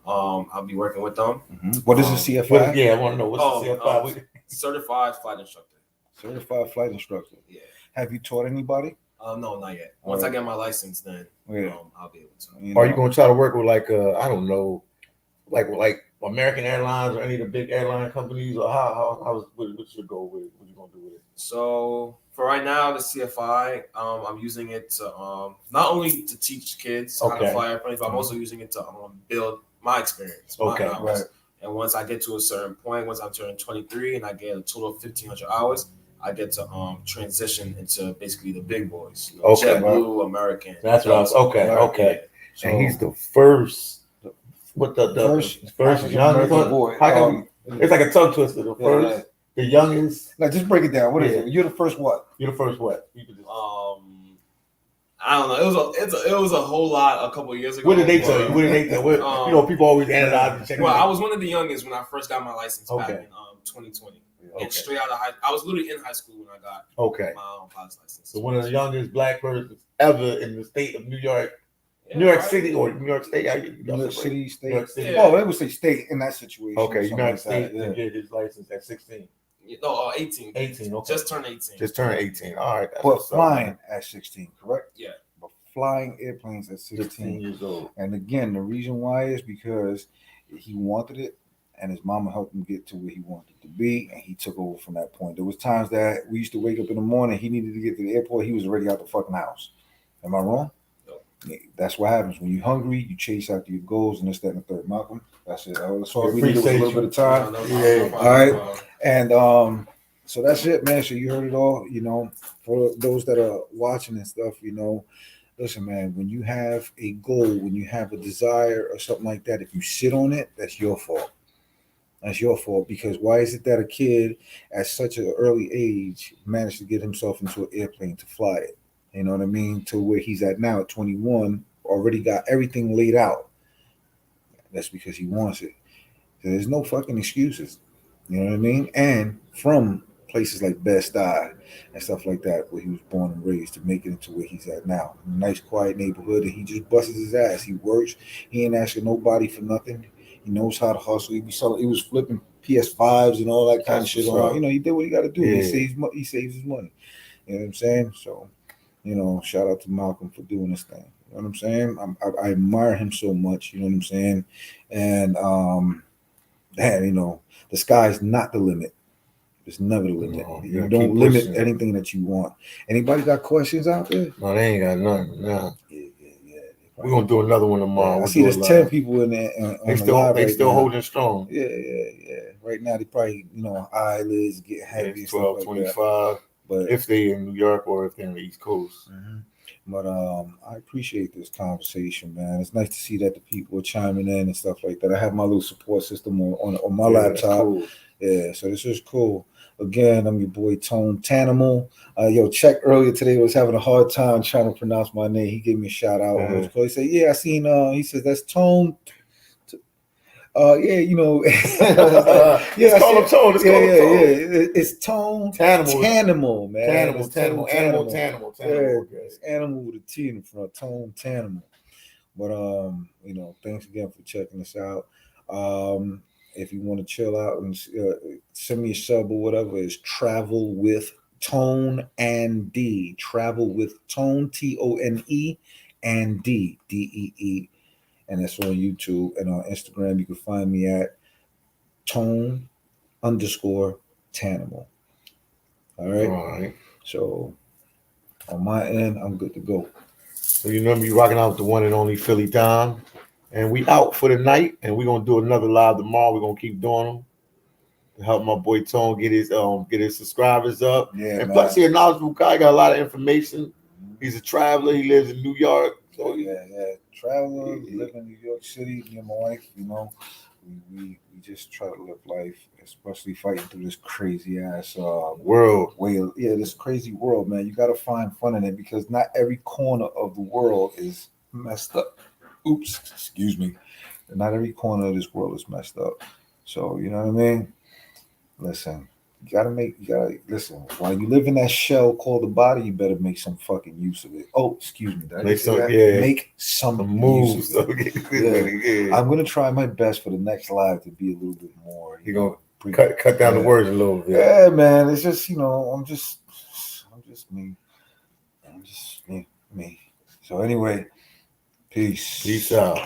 Speaker 6: I'll be working with them.
Speaker 1: Mm-hmm. What is a CFI?
Speaker 2: I want to know what's the CFI.
Speaker 6: Certified flight instructor.
Speaker 1: Certified flight instructor.
Speaker 6: Yeah.
Speaker 1: Have you taught anybody?
Speaker 6: No, not yet. Once I get my license, then I'll be able to.
Speaker 2: Are you going to try to work with like I don't know, like American Airlines or any of the big airline companies, or what's your goal with it? What you going to do with it?
Speaker 6: So for right now, the CFI, I'm using it to not only to teach kids how to fly airplanes, but I'm also using it to build my experience.
Speaker 1: Right.
Speaker 6: And once I get to a certain point, once I'm turning 23 and I get a total of 1,500 hours, I get to transition into basically the big boys. JetBlue, American.
Speaker 2: That's what I was. Okay.
Speaker 1: So,
Speaker 2: and he's the first What the
Speaker 1: first
Speaker 2: youngest
Speaker 1: American boy.
Speaker 2: How come it's like a tongue twister? The first, the youngest.
Speaker 1: Like, just break it down. What is it? You're the first what?
Speaker 2: You're the first what? You just,
Speaker 6: I don't know. It was a whole lot a couple of years ago.
Speaker 2: What did they tell you? What did they tell you? You know, people always analyze and check.
Speaker 6: Well, I was one of the youngest when I first got my license back in 2020. And straight out of I was literally in high school when I got my own pilot's license.
Speaker 2: So one of the youngest black persons ever in the state of New York. New York City or New York State?
Speaker 1: New York City, state. New York
Speaker 2: City.
Speaker 1: Well, they would say state in that situation.
Speaker 2: Okay, United States to get his license at 16.
Speaker 6: No, 18.
Speaker 2: 18, okay.
Speaker 6: Just turned 18.
Speaker 2: Just turned 18. All right.
Speaker 1: But flying at 16, correct?
Speaker 6: Yeah.
Speaker 1: But flying airplanes at 16
Speaker 2: years old.
Speaker 1: And again, the reason why is because he wanted it, and his mama helped him get to where he wanted to be, and he took over from that point. There was times that we used to wake up in the morning, he needed to get to the airport, he was already out the fucking house. Am I wrong? That's what happens when you're hungry. You chase after your goals, and this, that, and the third. Malcolm, that's it. That's all we needed was a little bit of time. All right, and so that's it, man. So you heard it all. You know, for those that are watching and stuff, you know, listen, man. When you have a goal, when you have a desire or something like that, if you sit on it, that's your fault. That's your fault, because why is it that a kid at such an early age managed to get himself into an airplane to fly it? You know what I mean? To where he's at now at 21, already got everything laid out. That's because he wants it. So there's no fucking excuses. You know what I mean? And from places like Bed-Stuy and stuff like that, where he was born and raised, to make it into where he's at now. A nice, quiet neighborhood, and he just busts his ass. He works. He ain't asking nobody for nothing. He knows how to hustle. He was flipping PS5s and all that kind of shit on. You know, he did what he got to do. Yeah. He saves his money. You know what I'm saying? So, you know, shout out to Malcolm for doing this thing. You know what I'm saying? I admire him so much. You know what I'm saying? And you know, the sky's not the limit. It's never the limit. No, you don't limit anything that you want. Anybody got questions out there?
Speaker 2: No, they ain't got nothing. No. Yeah. We're gonna do another one tomorrow.
Speaker 1: Yeah, I see there's 10 people in there.
Speaker 2: They still holding strong.
Speaker 1: Yeah. Right now they probably, you know, eyelids get heavy.
Speaker 2: 12, 25. But if they in New York or if they're in the East Coast.
Speaker 1: Mm-hmm. But I appreciate this conversation, man. It's nice to see that the people are chiming in and stuff like that. I have my little support system on my laptop. Cool. Yeah, so this is cool. Again, I'm your boy Tone Tanimal. Check earlier today was having a hard time trying to pronounce my name. He gave me a shout out. Mm-hmm. He said, "Yeah, I seen." He says, "That's Tone." You know.
Speaker 2: Let's call him Tone.
Speaker 1: It's Tone Tanimal, man. Tanimal. It's animal with a T in the front. Tone Tanimal. But you know, thanks again for checking us out. If you want to chill out and send me a sub or whatever, it's Travel with Tone and D. Travel with Tone, Tone and D, Dee. And that's on YouTube. And on Instagram, you can find me at Tone _Tanimal. All right. So on my end, I'm good to go.
Speaker 2: So you remember you rocking out with the one and only Philly Dom. And we out for the night, and we're gonna do another live tomorrow. We're gonna keep doing them to help my boy Tone get his subscribers up. Yeah, and plus he's a knowledgeable guy, got a lot of information. He's a traveler, he lives in New York. So
Speaker 1: traveler, live in New York City, me and my wife, you know. We just try to live life, especially fighting through this crazy ass
Speaker 2: world.
Speaker 1: This crazy world, man. You gotta find fun in it, because not every corner of the world is messed up. Oops, excuse me. Not every corner of this world is messed up. So, you know what I mean? Listen, you gotta listen. While you live in that shell called the body, you better make some fucking use of it. Oh, excuse me. Make some moves. I'm gonna try my best for the next live to be a little bit more.
Speaker 2: You're gonna cut down the words a little bit.
Speaker 1: Yeah, man. It's just, you know, I'm just me. I'm just me. So anyway. Peace out.